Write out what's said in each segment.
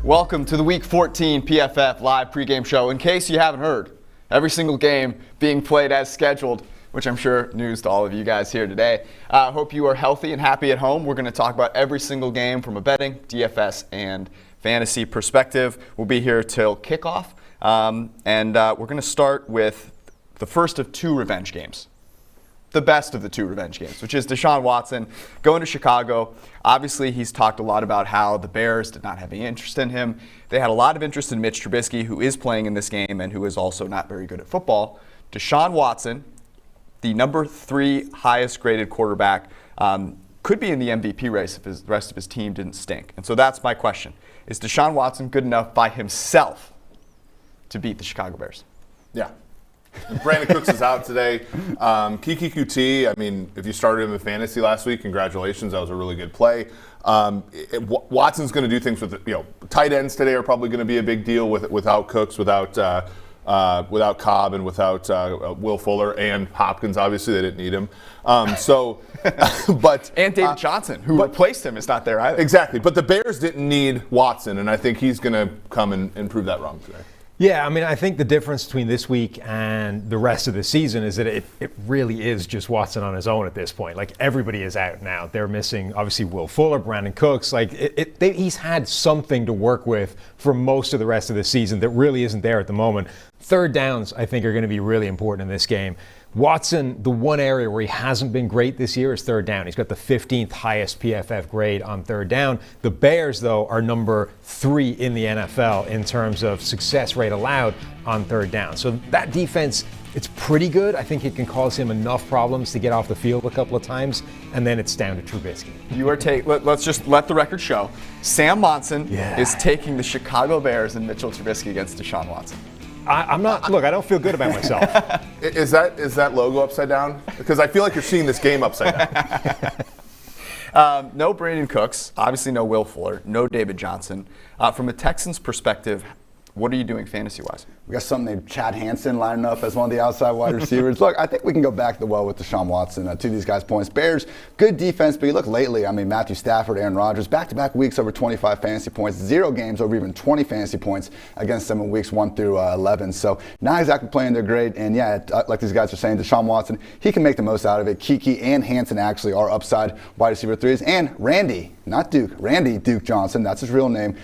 Welcome to the Week 14 PFF live pregame show. In case you haven't heard, every single game being played as scheduled, which I'm sure news to all of you guys here today. Hope you are healthy and happy at home. We're going to talk about every single game from a betting, DFS, and fantasy perspective. We'll be here till kickoff, and we're going to start with the first of two revenge games. The best of the two revenge games, which is Deshaun Watson going to Chicago. Obviously, he's talked a lot about how the Bears did not have any interest in him. They had a lot of interest in Mitch Trubisky, who is playing in this game and who is also not very good at football. Deshaun Watson, the number 3 highest graded quarterback, could be in the MVP race if the rest of his team didn't stink. And so that's my question. Is Deshaun Watson good enough by himself to beat the Chicago Bears? Yeah. Brandon Cooks is out today. Kiki QT, I mean, if you started him in fantasy last week, congratulations. That was a really good play. Watson's going to do things with, tight ends today are probably going to be a big deal without Cooks, without Cobb, and without Will Fuller and Hopkins. Obviously, they didn't need him. But and David Johnson, who replaced him, is not there either. Exactly. But the Bears didn't need Watson, and I think he's going to come and prove that wrong today. Yeah, I mean, I think the difference between this week and the rest of the season is that it really is just Watson on his own at this point. Like, everybody is out now. They're missing, obviously, Will Fuller, Brandon Cooks. Like, he's had something to work with for most of the rest of the season that really isn't there at the moment. Third downs, I think, are going to be really important in this game. Watson, the one area where he hasn't been great this year is third down. He's got the 15th highest PFF grade on third down. The Bears, though, are number 3 in the NFL in terms of success rate allowed on third down. So that defense, it's pretty good. I think it can cause him enough problems to get off the field a couple of times, and then it's down to Trubisky. Let's just let the record show. Sam Monson is taking the Chicago Bears and Mitchell Trubisky against Deshaun Watson. I'm not. Look, I don't feel good about myself. Is that logo upside down? Because I feel like you're seeing this game upside down. No Brandon Cooks. Obviously, no Will Fuller. No David Johnson. From a Texans perspective, what are you doing fantasy-wise? We got something named Chad Hansen lining up as one of the outside wide receivers. Look, I think we can go back to the well with Deshaun Watson. To these guys' points, Bears, good defense, but you look lately, I mean, Matthew Stafford, Aaron Rodgers, back-to-back weeks over 25 fantasy points, 0 games over even 20 fantasy points against them in weeks 1 through 11. So not exactly playing their grade. And yeah, like these guys are saying, Deshaun Watson, he can make the most out of it. Kiki and Hansen actually are upside wide receiver 3s. And Randy, not Duke, Randy Duke Johnson, that's his real name.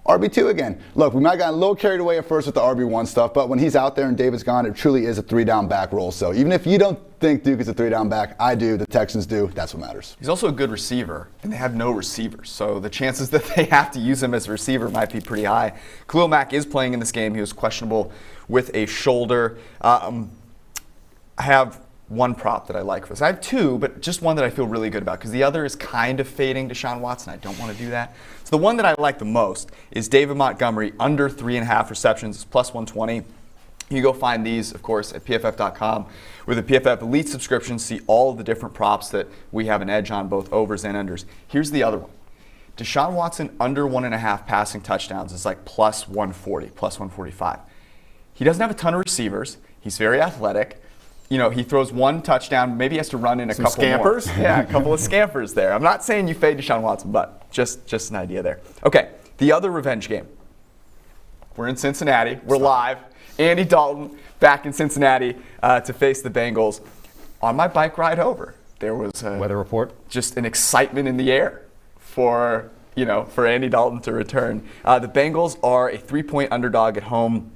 RB2 again. Look, we might have gotten a little carried away at first with the RB1 stuff, but when he's out there and David's gone, it truly is a 3-down back role. So even if you don't think Duke is a 3-down back, I do, the Texans do, that's what matters. He's also a good receiver, and they have no receivers. So the chances that they have to use him as a receiver might be pretty high. Khalil Mack is playing in this game. He was questionable with a shoulder. I have one prop that I like for this. I have 2, but just one that I feel really good about because the other is kind of fading Deshaun Watson. I don't want to do that. So the one that I like the most is David Montgomery under 3.5 receptions. It's plus 120. You go find these, of course, at pff.com. With the PFF Elite subscription, see all of the different props that we have an edge on, both overs and unders. Here's the other one. Deshaun Watson under 1.5 passing touchdowns is like plus 140, plus 145. He doesn't have a ton of receivers. He's very athletic. He throws 1 touchdown. Maybe he has to run in a couple scampers? More. Yeah, a couple of scampers there. I'm not saying you fade Deshaun Watson, but just an idea there. Okay, the other revenge game. We're in Cincinnati. We're live. Andy Dalton back in Cincinnati to face the Bengals. On my bike ride over, there was a weather report. Just an excitement in the air for Andy Dalton to return. The Bengals are a 3-point underdog at home.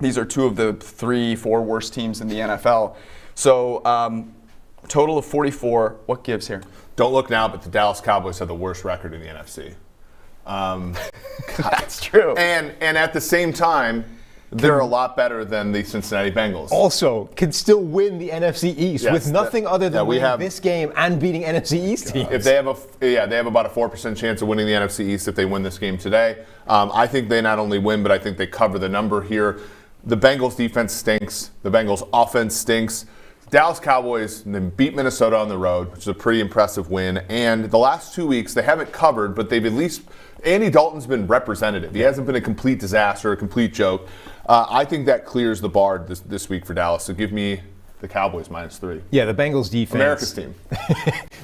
These are 2 of the 3-4 worst teams in the NFL. So total of 44. What gives here? Don't look now, but the Dallas Cowboys have the worst record in the NFC. That's true. And at the same time, they're a lot better than the Cincinnati Bengals. Also, can still win the NFC East with nothing other than winning this game and beating NFC East teams. If they have about a 4% chance of winning the NFC East if they win this game today. I think they not only win, but I think they cover the number here. The Bengals defense stinks. The Bengals offense stinks. Dallas Cowboys then beat Minnesota on the road, which is a pretty impressive win. And the last 2 weeks, they haven't covered, but they've at least – Andy Dalton's been representative. He hasn't been a complete disaster, a complete joke. I think that clears the bar this week for Dallas. So give me the Cowboys -3. Yeah, the Bengals defense. America's team.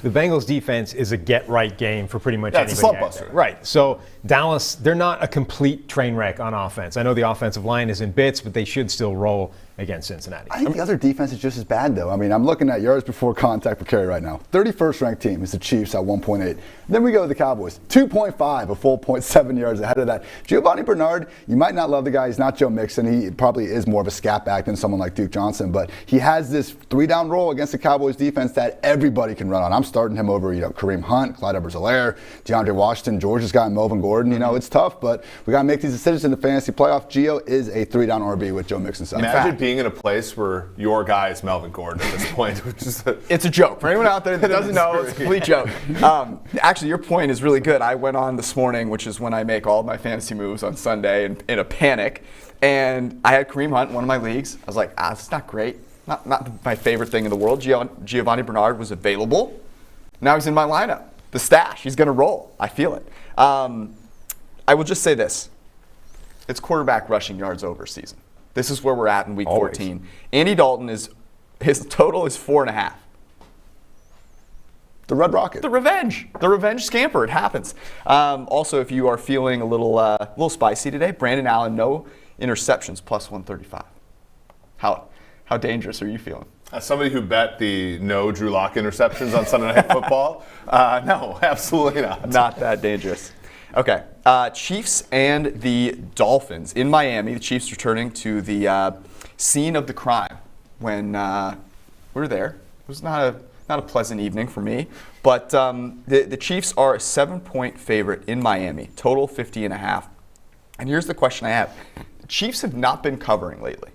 The Bengals defense is a get-right game for pretty much Yeah, it's a anybody slump out there. buster. Right. So Dallas, they're not a complete train wreck on offense. I know the offensive line is in bits, but they should still roll against Cincinnati. I think the other defense is just as bad, though. I mean, I'm looking at yards before contact per carry right now. 31st ranked team is the Chiefs at 1.8. Then we go to the Cowboys, 2.5, a full 0.7 yards ahead of that. Giovanni Bernard, you might not love the guy. He's not Joe Mixon. He probably is more of a scat back than someone like Duke Johnson, but he has this 3-down role against the Cowboys defense that everybody can run on. I'm starting him over, Kareem Hunt, Clyde Edwards-Helaire, DeAndre Washington, Georgia's got Melvin Gordon. It's tough, but we got to make these decisions in the fantasy playoff. Gio is a 3-down RB with Joe Mixon side. Imagine being in a place where your guy is Melvin Gordon at this point. It's a joke. For anyone out there that doesn't know, it's a complete joke. Actually, your point is really good. I went on this morning, which is when I make all of my fantasy moves on Sunday in a panic, and I had Kareem Hunt in one of my leagues. I was like, this is not great. Not my favorite thing in the world. Giovanni Bernard was available. Now he's in my lineup. The stash. He's going to roll. I feel it. I will just say this. It's quarterback rushing yards over season. This is where we're at in week 14. Andy Dalton his total is 4.5. The Red Rocket. The revenge scamper. It happens. Also, if you are feeling a little spicy today, Brandon Allen, no interceptions, plus 135. How dangerous are you feeling? As somebody who bet the no Drew Lock interceptions on Sunday Night Football, no, absolutely not. Not that dangerous. Okay, Chiefs and the Dolphins in Miami. The Chiefs returning to the scene of the crime when we were there. It was not a pleasant evening for me, but the Chiefs are a 7-point favorite in Miami, total 50.5. And here's the question I have: the Chiefs have not been covering lately.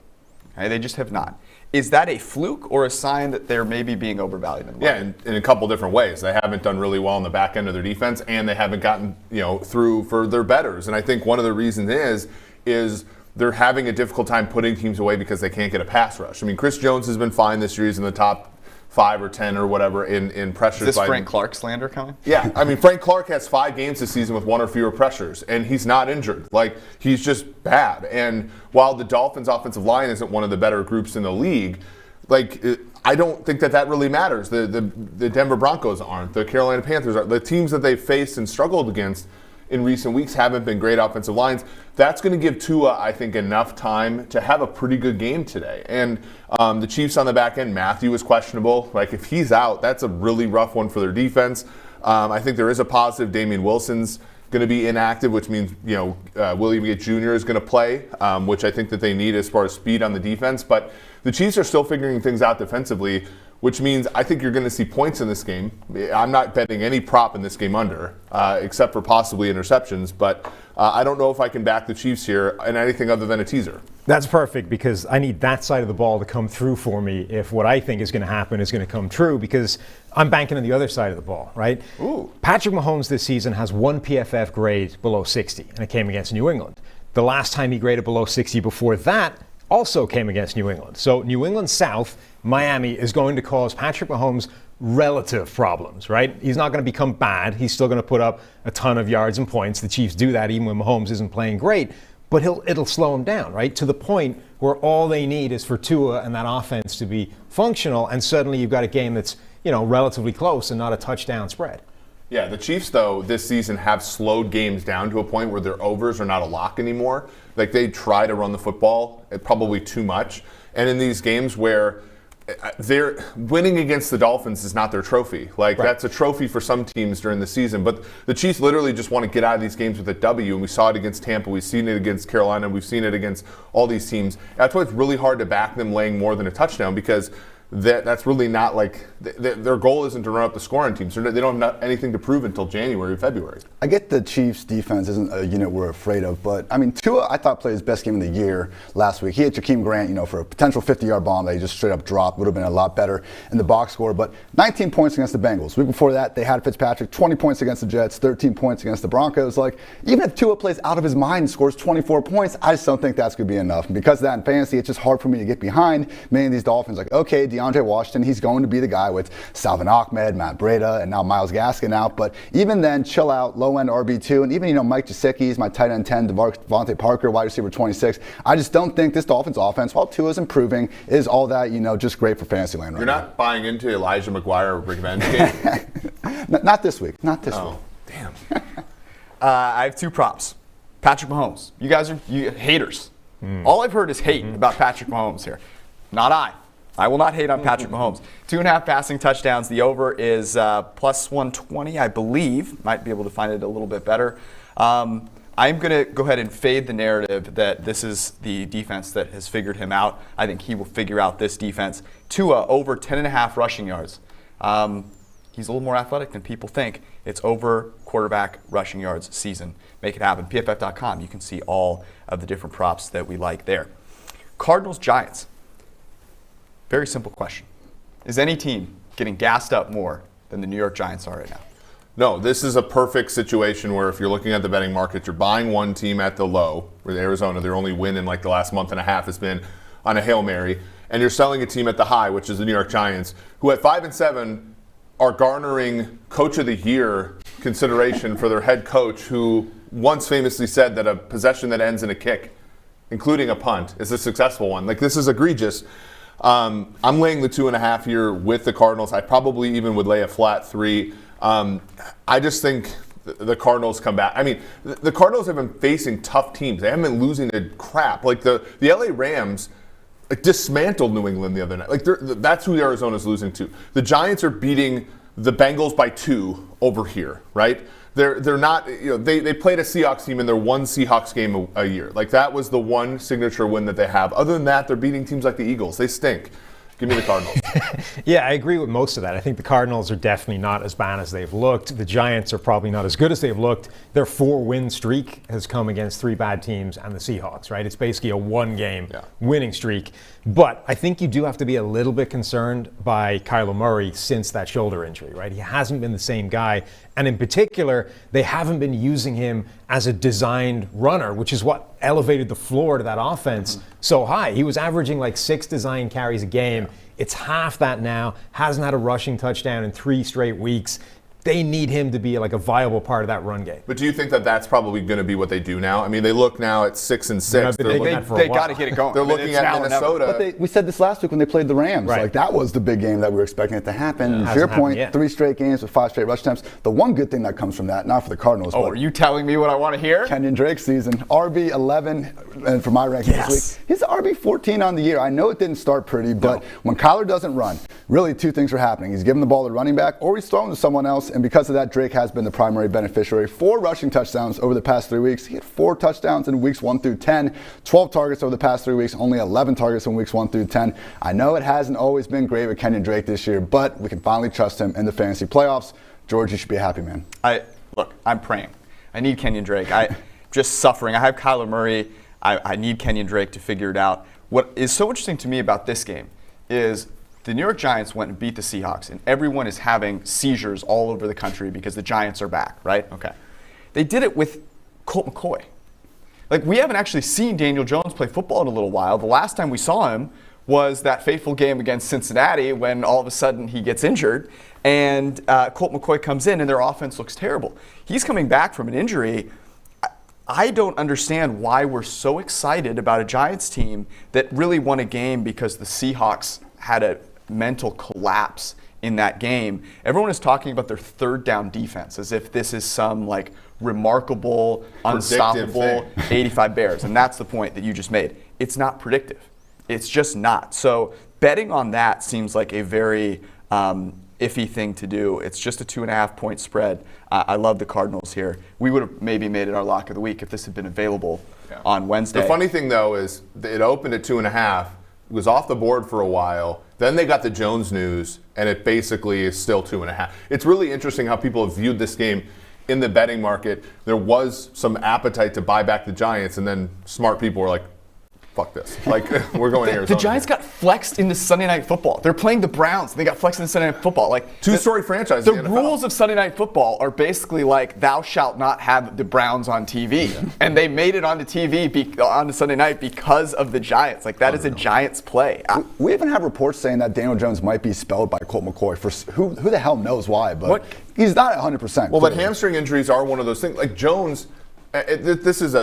Okay, they just have not. Is that a fluke or a sign that they're maybe being overvalued? Yeah, in a couple different ways. They haven't done really well on the back end of their defense, and they haven't gotten through for their bettors. And I think one of the reasons is they're having a difficult time putting teams away because they can't get a pass rush. I mean, Chris Jones has been fine this year. He's in the top 5 or 10 or whatever in pressures. Is this Frank Clark slander coming? Yeah, I mean, Frank Clark has 5 games this season with 1 or fewer pressures, and he's not injured. Like, he's just bad. And while the Dolphins' offensive line isn't one of the better groups in the league, I don't think that really matters. The Denver Broncos aren't. The Carolina Panthers aren't. The teams that they've faced and struggled against in recent weeks haven't been great offensive lines. That's going to give Tua, I think, enough time to have a pretty good game today. And the Chiefs on the back end, Matthew is questionable. Like, if he's out, that's a really rough one for their defense. I think there is a positive. Damian Wilson's going to be inactive, which means William Gate Jr. is going to play, which I think that they need as far as speed on the defense. But the Chiefs are still figuring things out defensively, which means I think you're going to see points in this game. I'm not betting any prop in this game under, except for possibly interceptions. But I don't know if I can back the Chiefs here in anything other than a teaser. That's perfect, because I need that side of the ball to come through for me if what I think is going to happen is going to come true, because I'm banking on the other side of the ball, right? Ooh. Patrick Mahomes this season has 1 PFF grade below 60, and it came against New England. The last time he graded below 60 before that also came against New England. So New England South, Miami, is going to cause Patrick Mahomes relative problems, right? He's not going to become bad. He's still going to put up a ton of yards and points. The Chiefs do that even when Mahomes isn't playing great. But it'll slow him down, right? To the point where all they need is for Tua and that offense to be functional, and suddenly you've got a game that's, relatively close and not a touchdown spread. Yeah, the Chiefs, though, this season have slowed games down to a point where their overs are not a lock anymore. Like, they try to run the football probably too much. And in these games where they're winning against the Dolphins is not their trophy. Like, right. That's a trophy for some teams during the season. But the Chiefs literally just want to get out of these games with a W. And we saw it against Tampa. We've seen it against Carolina. We've seen it against all these teams. That's why it's really hard to back them laying more than a touchdown, because that's really not their goal isn't to run up the score on teams. They don't have anything to prove until January or February. I get the Chiefs defense isn't a unit we're afraid of, but I mean, Tua, I thought played his best game of the year last week. He had Jakeem Grant, for a potential 50-yard bomb that he just straight up dropped. Would have been a lot better in the box score, but 19 points against the Bengals. The week before that, they had Fitzpatrick, 20 points against the Jets, 13 points against the Broncos. Even if Tua plays out of his mind and scores 24 points, I just don't think that's going to be enough. And because of that in fantasy, it's just hard for me to get behind many of these Dolphins. Okay, DeAndre DeAndre Washington. He's going to be the guy with Salvin Ahmed, Matt Breida, and now Myles Gaskin out. But even then, chill out, low-end RB2, and even, Mike Gesicki is my tight end 10, Devontae Parker, wide receiver 26. I just don't think this Dolphins offense, while Tua is improving, is all that, just great for fantasy land right now. You're not buying into Elijah McGuire revenge game? Not this week. Not this week. Damn. I have 2 props. Patrick Mahomes. You guys are haters. All I've heard is hate about Patrick Mahomes here. Not I. I will not hate on Patrick Mahomes. 2.5 passing touchdowns. The over is plus 120, I believe. Might be able to find it a little bit better. I'm going to go ahead and fade the narrative that this is the defense that has figured him out. I think he will figure out this defense. Tua, over 10.5 rushing yards. He's a little more athletic than people think. It's over quarterback rushing yards season. Make it happen. PFF.com. You can see all of the different props that we like there. Cardinals, Giants. Very simple question. Is any team getting gassed up more than the New York Giants are right now? No, this is a perfect situation where if you're looking at the betting market, you're buying one team at the low, with Arizona, their only win in like the last month and a half has been on a Hail Mary, and you're selling a team at the high, which is the New York Giants, who at 5-7 are garnering Coach of the Year consideration for their head coach, who once famously said that a possession that ends in a kick, including a punt, is a successful one. Like, this is egregious. I'm laying the 2.5 here with the Cardinals. I probably even would lay a flat 3. I just think the Cardinals come back. I mean, the Cardinals have been facing tough teams. They haven't been losing to crap. Like the LA Rams dismantled New England the other night. Like that's who Arizona's losing to. The Giants are beating the Bengals by 2 over here, right? They're not, they played a Seahawks team in their one Seahawks game a year. Like that was the one signature win that they have. Other than that, they're beating teams like the Eagles. They stink. Give me the Cardinals. Yeah, I agree with most of that. I think the Cardinals are definitely not as bad as they've looked. The Giants are probably not as good as they've looked. Their 4-win streak has come against 3 bad teams and the Seahawks, right? It's basically a 1-game winning streak. But I think you do have to be a little bit concerned by Kyler Murray since that shoulder injury, right? He hasn't been the same guy. And in particular, they haven't been using him as a designed runner, which is what elevated the floor to that offense so high. He was averaging like 6 design carries a game. It's half that now. Hasn't had a rushing touchdown in 3 straight weeks. They need him to be like a viable part of that run game. But do you think that that's probably going to be what they do now? I mean, they look now at 6-6. They got to get it going. They're looking at Minnesota. But we said this last week when they played the Rams. Right. Like that was the big game that we were expecting it to happen. To your point, 3 straight games with 5 straight rush attempts. The one good thing that comes from that, not for the Cardinals. Oh, are you telling me what I want to hear? Kenyon Drake season, RB 11, and for my ranking this week, he's RB 14 on the year. I know it didn't start pretty, but when Kyler doesn't run, really 2 things are happening. He's giving the ball to running back, or he's throwing to someone else, and because of that, Drake has been the primary beneficiary. 4 rushing touchdowns over the past 3 weeks. He had 4 touchdowns in weeks 1 through 10, 12 targets over the past 3 weeks, only 11 targets in weeks 1 through 10. I know it hasn't always been great with Kenyon Drake this year, but we can finally trust him in the fantasy playoffs. George, you should be a happy man. Look, I'm praying. I need Kenyon Drake. I'm just suffering. I have Kyler Murray. I need Kenyon Drake to figure it out. What is so interesting to me about this game is the New York Giants went and beat the Seahawks, and everyone is having seizures all over the country because the Giants are back, right? Okay. They did it with Colt McCoy. Like, we haven't actually seen Daniel Jones play football in a little while. The last time we saw him was that fateful game against Cincinnati when all of a sudden he gets injured, and Colt McCoy comes in and their offense looks terrible. He's coming back from an injury. I don't understand why we're so excited about a Giants team that really won a game because the Seahawks had a mental collapse in that game. Everyone is talking about their 3rd down defense as if this is some like remarkable, unstoppable 85 Bears. And that's the point that you just made. It's not predictive. It's just not. So betting on that seems like a very iffy thing to do. It's just a 2.5 point spread. I love the Cardinals here. We would have maybe made it our lock of the week if this had been available on Wednesday. The funny thing though is it opened at 2.5. It was off the board for a while. Then they got the Jones news, and it basically is still 2.5. It's really interesting how people have viewed this game in the betting market. There was some appetite to buy back the Giants, and then smart people were like, fuck this. Like, we're going to Arizona. The Giants got flexed into Sunday Night Football. They're playing the Browns. They got flexed into Sunday Night Football. Like, two-story franchise. The rules of Sunday Night Football are basically like, thou shalt not have the Browns on TV. Yeah. And they made it onto TV on Sunday night because of the Giants. Like, that is a Giants play. We even have reports saying that Daniel Jones might be spelled by Colt McCoy. For who the hell knows why, but he's not 100%. Well, but hamstring injuries are one of those things. Like, Jones, this is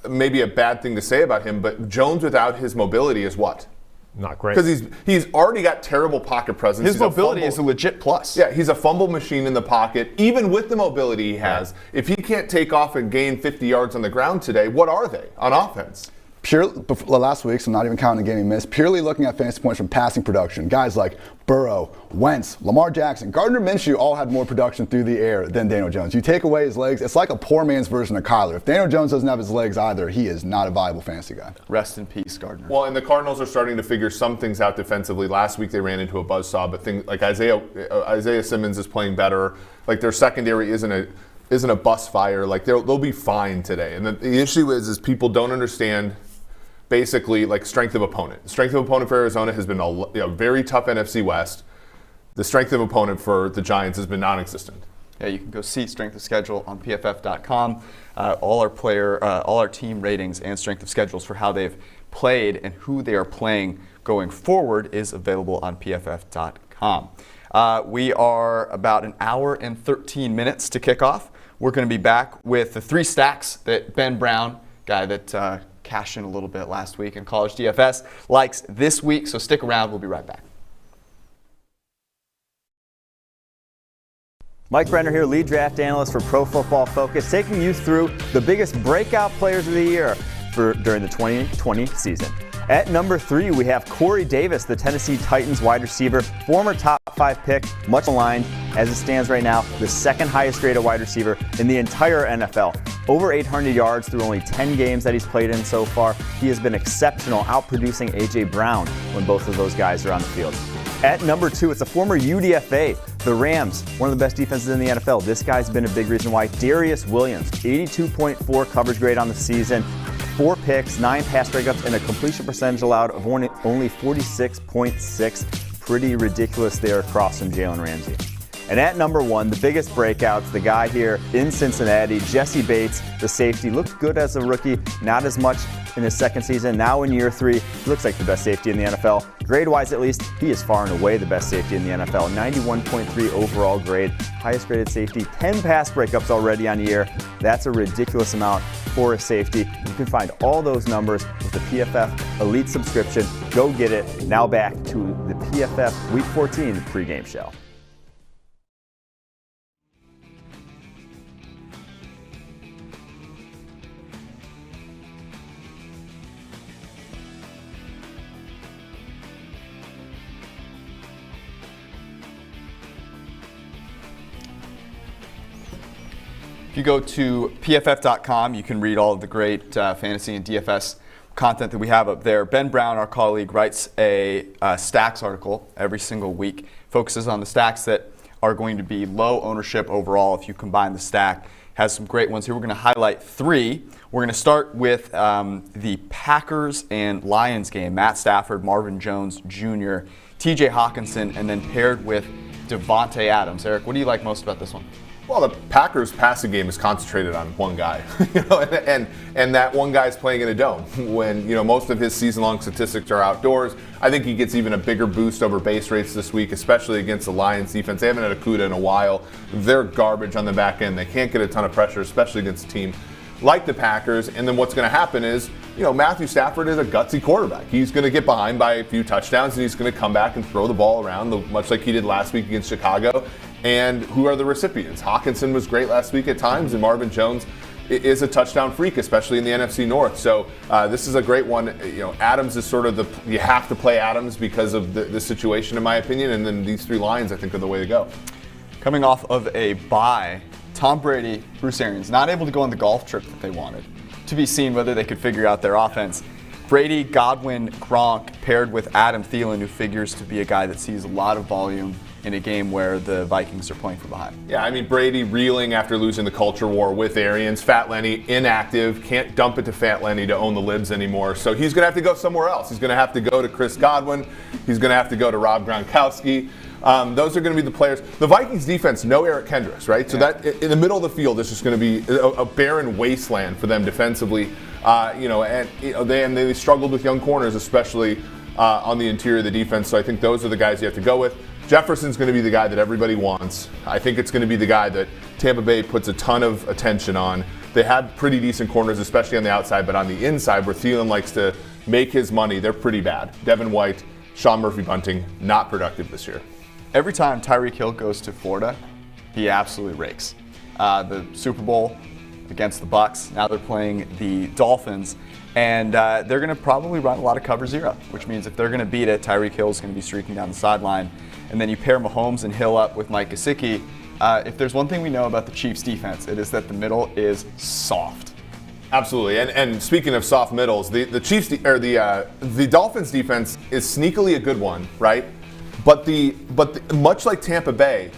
maybe a bad thing to say about him, but Jones without his mobility is what? Not great. Because he's already got terrible pocket presence. His mobility is a legit plus. Yeah, he's a fumble machine in the pocket. Even with the mobility he has, if he can't take off and gain 50 yards on the ground today, what are they on offense? Last week, so I'm not even counting the game he missed, purely looking at fantasy points from passing production. Guys like Burrow, Wentz, Lamar Jackson, Gardner Minshew all had more production through the air than Daniel Jones. You take away his legs, it's like a poor man's version of Kyler. If Daniel Jones doesn't have his legs either, he is not a viable fantasy guy. Rest in peace, Gardner. Well, and the Cardinals are starting to figure some things out defensively. Last week they ran into a buzzsaw, but things like Isaiah Simmons is playing better. Like, their secondary isn't a bus fire. Like, they'll be fine today. And the issue is people don't understand basically, like, strength of opponent. The strength of opponent for Arizona has been a very tough NFC West. The strength of opponent for the Giants has been non-existent. Yeah, you can go see strength of schedule on PFF.com. All our team ratings and strength of schedules for how they've played and who they are playing going forward is available on PFF.com. We are about an hour and 13 minutes to kick off. We're going to be back with the 3 stacks that Ben Brown, guy that cashed in a little bit last week in college DFS, likes this week. So stick around. We'll be right back. Mike Brenner here, lead draft analyst for Pro Football Focus, taking you through the biggest breakout players of the year during the 2020 season. At number 3, we have Corey Davis, the Tennessee Titans wide receiver, former top 5 pick, much aligned as it stands right now, the second highest graded wide receiver in the entire NFL. Over 800 yards through only 10 games that he's played in so far. He has been exceptional, outproducing A.J. Brown when both of those guys are on the field. At number 2, it's a former UDFA, the Rams, one of the best defenses in the NFL. This guy's been a big reason why. Darius Williams, 82.4 coverage grade on the season, 4 picks, 9 pass breakups, and a completion percentage allowed of only 46.6. Pretty ridiculous there across from Jalen Ramsey. And at number 1, the biggest breakouts, the guy here in Cincinnati, Jesse Bates, the safety, looked good as a rookie, not as much in his second season. Now in year 3, he looks like the best safety in the NFL. Grade-wise, at least, he is far and away the best safety in the NFL. 91.3 overall grade, highest graded safety, 10 pass breakups already on the year. That's a ridiculous amount for a safety. You can find all those numbers with the PFF Elite subscription. Go get it. Now back to the PFF Week 14 pregame show. If you go to PFF.com, you can read all of the great fantasy and DFS content that we have up there. Ben Brown, our colleague, writes a stacks article every single week, focuses on the stacks that are going to be low ownership overall if you combine the stack. Has some great ones here. We're going to highlight 3. We're going to start with the Packers and Lions game. Matt Stafford, Marvin Jones Jr., TJ Hawkinson, and then paired with Devontae Adams. Eric, what do you like most about this one? Well, the Packers' passing game is concentrated on one guy, and that one guy's playing in a dome. When most of his season-long statistics are outdoors, I think he gets even a bigger boost over base rates this week, especially against the Lions defense. They haven't had a CUDA in a while. They're garbage on the back end. They can't get a ton of pressure, especially against a team like the Packers. And then what's going to happen is, Matthew Stafford is a gutsy quarterback. He's going to get behind by a few touchdowns, and he's going to come back and throw the ball around, much like he did last week against Chicago. And who are the recipients? Hawkinson was great last week at times, and Marvin Jones is a touchdown freak, especially in the NFC North. So this is a great one. Adams is sort of you have to play Adams because of the situation, in my opinion. And then these 3 lines, I think, are the way to go. Coming off of a bye, Tom Brady, Bruce Arians, not able to go on the golf trip that they wanted. To be seen whether they could figure out their offense. Brady, Godwin, Gronk paired with Adam Thielen, who figures to be a guy that sees a lot of volume in a game where the Vikings are playing from behind. Yeah, I mean, Brady reeling after losing the culture war with Arians. Fat Lenny inactive, can't dump it to Fat Lenny to own the libs anymore. So he's going to have to go somewhere else. He's going to have to go to Chris Godwin. He's going to have to go to Rob Gronkowski. Those are going to be the players. The Vikings defense, no Eric Kendricks, right? So that in the middle of the field is just going to be a barren wasteland for them defensively. They struggled with young corners, especially on the interior of the defense. So I think those are the guys you have to go with. Jefferson's going to be the guy that everybody wants. I think it's going to be the guy that Tampa Bay puts a ton of attention on. They have pretty decent corners, especially on the outside, but on the inside, where Thielen likes to make his money, they're pretty bad. Devin White, Sean Murphy-Bunting, not productive this year. Every time Tyreek Hill goes to Florida, he absolutely rakes. The Super Bowl against the Bucs, now they're playing the Dolphins, and they're going to probably run a lot of cover zero, which means if they're going to beat it, Tyreek Hill's going to be streaking down the sideline. And then you pair Mahomes and Hill up with Mike Gesicki. If there's one thing we know about the Chiefs' defense, it is that the middle is soft. Absolutely, and speaking of soft middles, the Dolphins' defense is sneakily a good one, right? But much like Tampa Bay,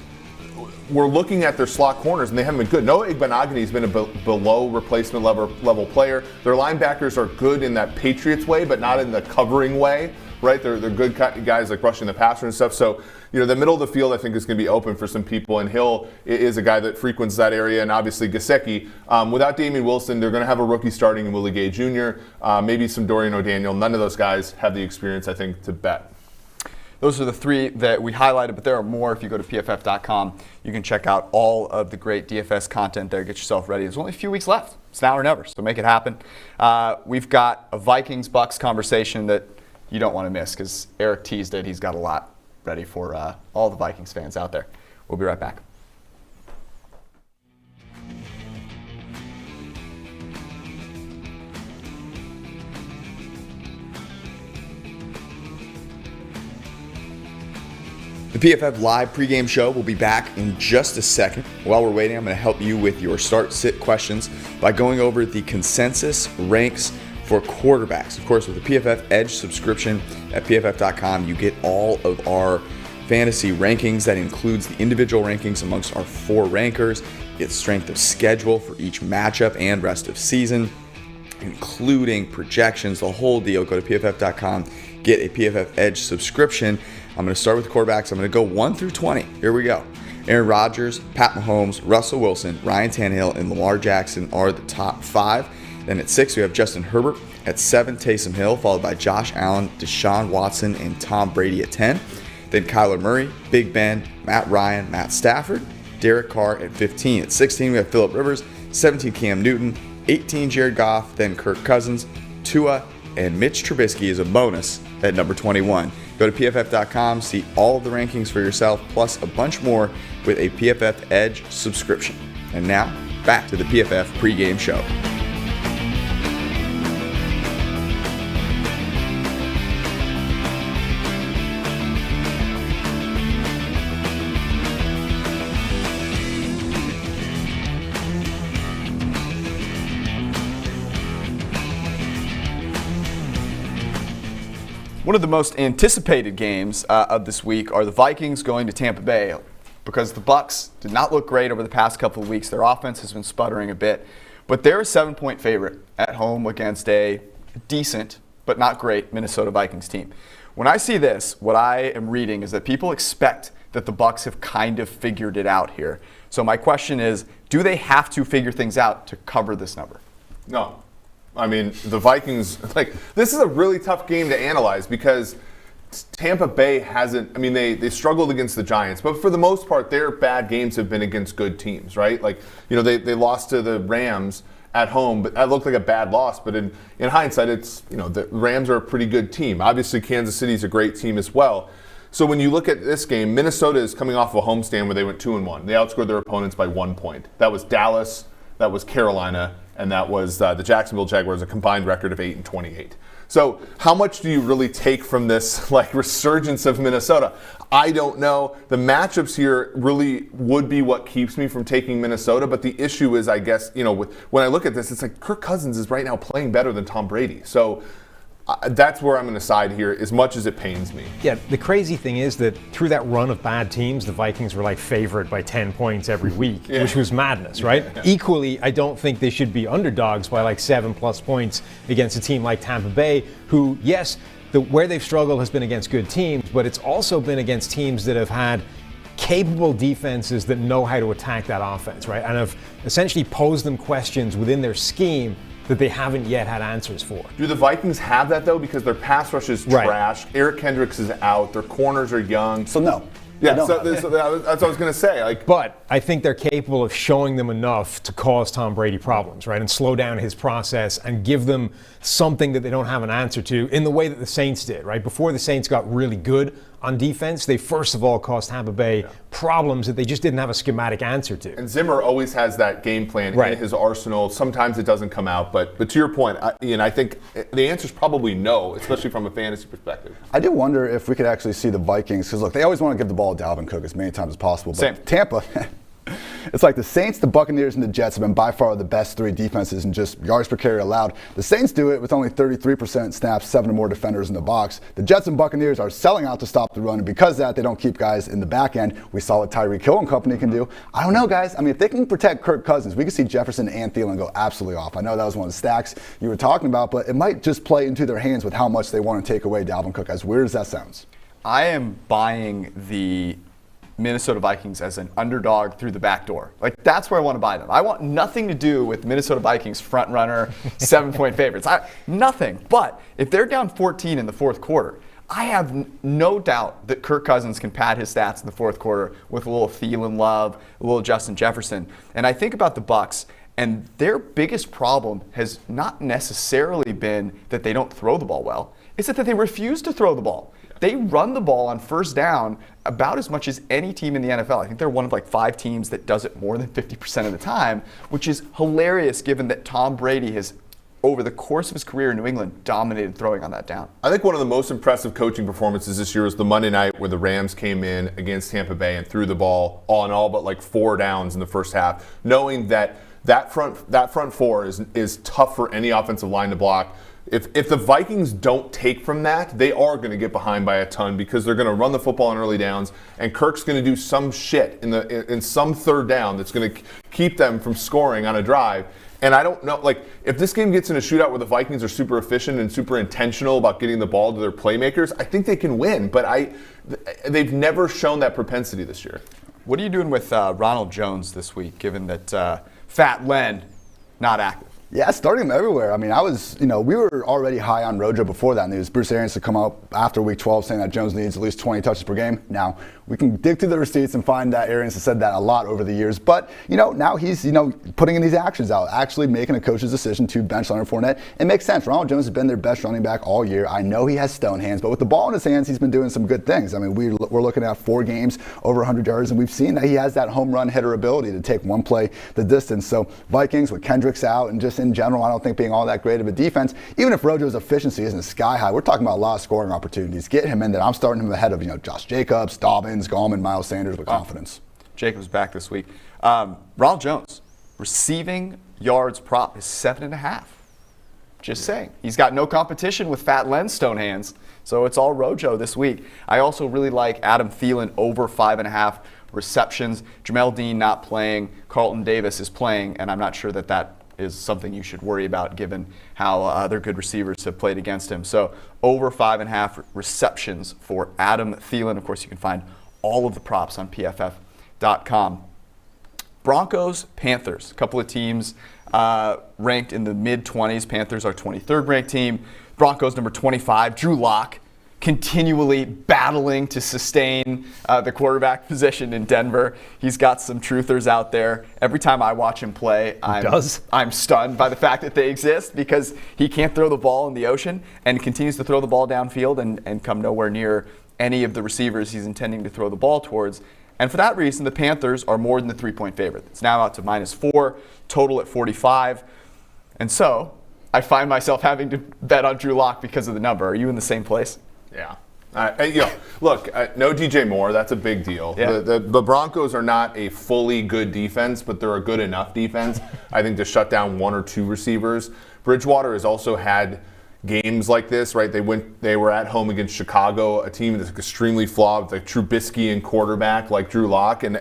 we're looking at their slot corners and they haven't been good. Noah Igbenogany's been a below replacement level player. Their linebackers are good in that Patriots way, but not in the covering way, right? They're good guys like rushing the passer and stuff. So, the middle of the field I think is going to be open for some people, and Hill is a guy that frequents that area, and obviously Gesicki. Without Damian Wilson, they're going to have a rookie starting in Willie Gay Jr., maybe some Dorian O'Daniel. None of those guys have the experience, I think, to bet. Those are the three that we highlighted, but there are more. If you go to pff.com, you can check out all of the great DFS content there. Get yourself ready. There's only a few weeks left. It's now or never, so make it happen. We've got a Vikings-Bucks conversation that you don't want to miss because Eric teased it. He's got a lot ready for all the Vikings fans out there. We'll be right back. The PFF Live pregame show will be back in just a second. While we're waiting, I'm going to help you with your start-sit questions by going over the consensus ranks for quarterbacks. Of course, with the PFF Edge subscription at pff.com, you get all of our fantasy rankings. That includes the individual rankings amongst our 4 rankers. You get strength of schedule for each matchup and rest of season, including projections, the whole deal. Go to pff.com, get a PFF Edge subscription. I'm going to start with quarterbacks. I'm going to go 1 through 20. Here we go. Aaron Rodgers, Pat Mahomes, Russell Wilson, Ryan Tannehill, and Lamar Jackson are the top 5. Then at 6, we have Justin Herbert. At 7, Taysom Hill, followed by Josh Allen, Deshaun Watson, and Tom Brady at 10. Then Kyler Murray, Big Ben, Matt Ryan, Matt Stafford, Derek Carr at 15. At 16, we have Phillip Rivers. 17, Cam Newton. 18, Jared Goff. Then Kirk Cousins, Tua, and Mitch Trubisky is a bonus at number 21. Go to pff.com, see all of the rankings for yourself, plus a bunch more with a PFF Edge subscription. And now, back to the PFF pregame show. One of the most anticipated games of this week are the Vikings going to Tampa Bay because the Bucs did not look great over the past couple of weeks. Their offense has been sputtering a bit, but they're a 7-point favorite at home against a decent but not great Minnesota Vikings team. When I see this, what I am reading is that people expect that the Bucs have kind of figured it out here. So my question is, do they have to figure things out to cover this number? No. I mean, the Vikings, this is a really tough game to analyze because Tampa Bay hasn't, they struggled against the Giants, but for the most part, their bad games have been against good teams, right? They lost to the Rams at home, but that looked like a bad loss. But in hindsight, it's, the Rams are a pretty good team. Obviously, Kansas City's a great team as well. So when you look at this game, Minnesota is coming off of a homestand where they went 2-1. They outscored their opponents by 1 point. That was Dallas, that was Carolina, and that was the Jacksonville Jaguars, a combined record of 8-28. So how much do you really take from this resurgence of Minnesota? I don't know. The matchups here really would be what keeps me from taking Minnesota, but the issue is, I guess, when I look at this, it's like Kirk Cousins is right now playing better than Tom Brady. So That's where I'm going to side here, as much as it pains me. Yeah, the crazy thing is that through that run of bad teams, the Vikings were like favored by 10 points every week, which was madness, right? Equally, I don't think they should be underdogs by like 7+ points against a team like Tampa Bay, who, yes, where they've struggled has been against good teams, but it's also been against teams that have had capable defenses that know how to attack that offense, right? And have essentially posed them questions within their scheme that they haven't yet had answers for. Do the Vikings have that, though? Because their pass rush is trash. Eric Kendricks is out. Their corners are young. So no. Yeah, so that's what I was going to say. But I think they're capable of showing them enough to cause Tom Brady problems, right? And slow down his process and give them something that they don't have an answer to in the way that the Saints did, right? Before the Saints got really good on defense, they first of all caused Tampa Bay problems that they just didn't have a schematic answer to. And Zimmer always has that game plan in his arsenal. Sometimes it doesn't come out, but to your point, Ian, I think the answer is probably no, especially from a fantasy perspective. I do wonder if we could actually see the Vikings, because look, they always want to give the ball to Dalvin Cook as many times as possible. But Same. Tampa, it's like the Saints, the Buccaneers, and the Jets have been by far the best three defenses in just yards per carry allowed. The Saints do it with only 33% snaps, 7 or more defenders in the box. The Jets and Buccaneers are selling out to stop the run, and because of that, they don't keep guys in the back end. We saw what Tyreek Hill and company can do. I don't know, guys. I mean, if they can protect Kirk Cousins, we can see Jefferson and Thielen go absolutely off. I know that was one of the stacks you were talking about, but it might just play into their hands with how much they want to take away Dalvin Cook, as weird as that sounds. I am buying the Minnesota Vikings as an underdog through the back door. Like, that's where I want to buy them. I want nothing to do with Minnesota Vikings front runner, 7-point favorites. Nothing. But if they're down 14 in the fourth quarter, I have no doubt that Kirk Cousins can pad his stats in the fourth quarter with a little Thielen love, a little Justin Jefferson. And I think about the Bucs, and their biggest problem has not necessarily been that they don't throw the ball well. It's that they refuse to throw the ball. They run the ball on first down about as much as any team in the NFL. I think they're one of like 5 teams that does it more than 50% of the time, which is hilarious given that Tom Brady has, over the course of his career in New England, dominated throwing on that down. I think one of the most impressive coaching performances this year was the Monday night where the Rams came in against Tampa Bay and threw the ball all but like 4 downs in the first half, knowing that front four is tough for any offensive line to block. If the Vikings don't take from that, they are going to get behind by a ton because they're going to run the football on early downs, and Kirk's going to do some shit in some third down that's going to keep them from scoring on a drive. And I don't know, like, if this game gets in a shootout where the Vikings are super efficient and super intentional about getting the ball to their playmakers, I think they can win. But they've never shown that propensity this year. What are you doing with Ronald Jones this week, given that Fat Len not active? Yeah, starting them everywhere. I mean, we were already high on Rojo before that news. Bruce Arians to come out after week 12 saying that Jones needs at least 20 touches per game. Now, we can dig through the receipts and find that Arians has said that a lot over the years. But, now he's, putting in these actions out, actually making a coach's decision to bench Leonard Fournette. It makes sense. Ronald Jones has been their best running back all year. I know he has stone hands, but with the ball in his hands, he's been doing some good things. I mean, we're looking at 4 games, over 100 yards, and we've seen that he has that home run hitter ability to take one play the distance. So Vikings with Kendricks out and just in general, I don't think being all that great of a defense, even if Rojo's efficiency isn't sky high, we're talking about a lot of scoring opportunities. Get him in there. I'm starting him ahead of, Josh Jacobs, Dobbins, Gallman, Miles Sanders with confidence. Jacobs back this week. Ronald Jones, receiving yards prop is 7.5. Just saying. He's got no competition with Fat Len stone hands, so it's all Rojo this week. I also really like Adam Thielen over 5.5 receptions. Jamel Dean not playing. Carlton Davis is playing, and I'm not sure that is something you should worry about given how other good receivers have played against him. So over 5.5 receptions for Adam Thielen. Of course, you can find all of the props on PFF.com. Broncos, Panthers, a couple of teams ranked in the mid-20s. Panthers are 23rd ranked team. Broncos number 25, Drew Lock, continually battling to sustain the quarterback position in Denver. He's got some truthers out there. Every time I watch him play, I'm stunned by the fact that they exist because he can't throw the ball in the ocean and continues to throw the ball downfield and come nowhere near any of the receivers he's intending to throw the ball towards. And for that reason, the Panthers are more than the 3-point favorite. It's now out to -4, total at 45. And so I find myself having to bet on Drew Lock because of the number. Are you in the same place? Yeah. Look, no DJ Moore. That's a big deal. Yeah. The Broncos are not a fully good defense, but they're a good enough defense, I think, to shut down 1 or 2 receivers. Bridgewater has also had games like this, right? They were at home against Chicago, a team that's extremely flawed, like Trubisky quarterback like Drew Lock, and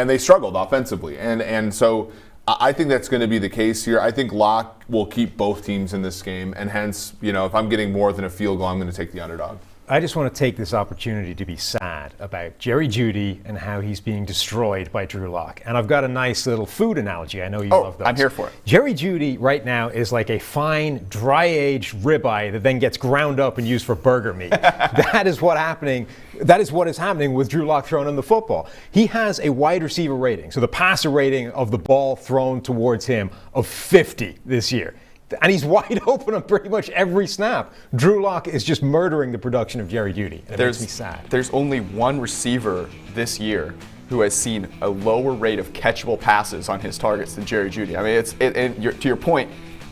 they struggled offensively, and so I think that's going to be the case here. I think Lock will keep both teams in this game, and hence, if I'm getting more than a field goal, I'm going to take the underdog. I just want to take this opportunity to be sad about Jerry Jeudy and how he's being destroyed by Drew Lock. And I've got a nice little food analogy. I know you love those. I'm here for it. Jerry Jeudy right now is like a fine, dry-aged ribeye that then gets ground up and used for burger meat. That is what is happening with Drew Lock throwing in the football. He has a wide receiver rating, so the passer rating of the ball thrown towards him of 50 this year. And he's wide open on pretty much every snap. Drew Lock is just murdering the production of Jerry Jeudy. And it makes me sad. There's only one receiver this year who has seen a lower rate of catchable passes on his targets than Jerry Jeudy. I mean, to your point,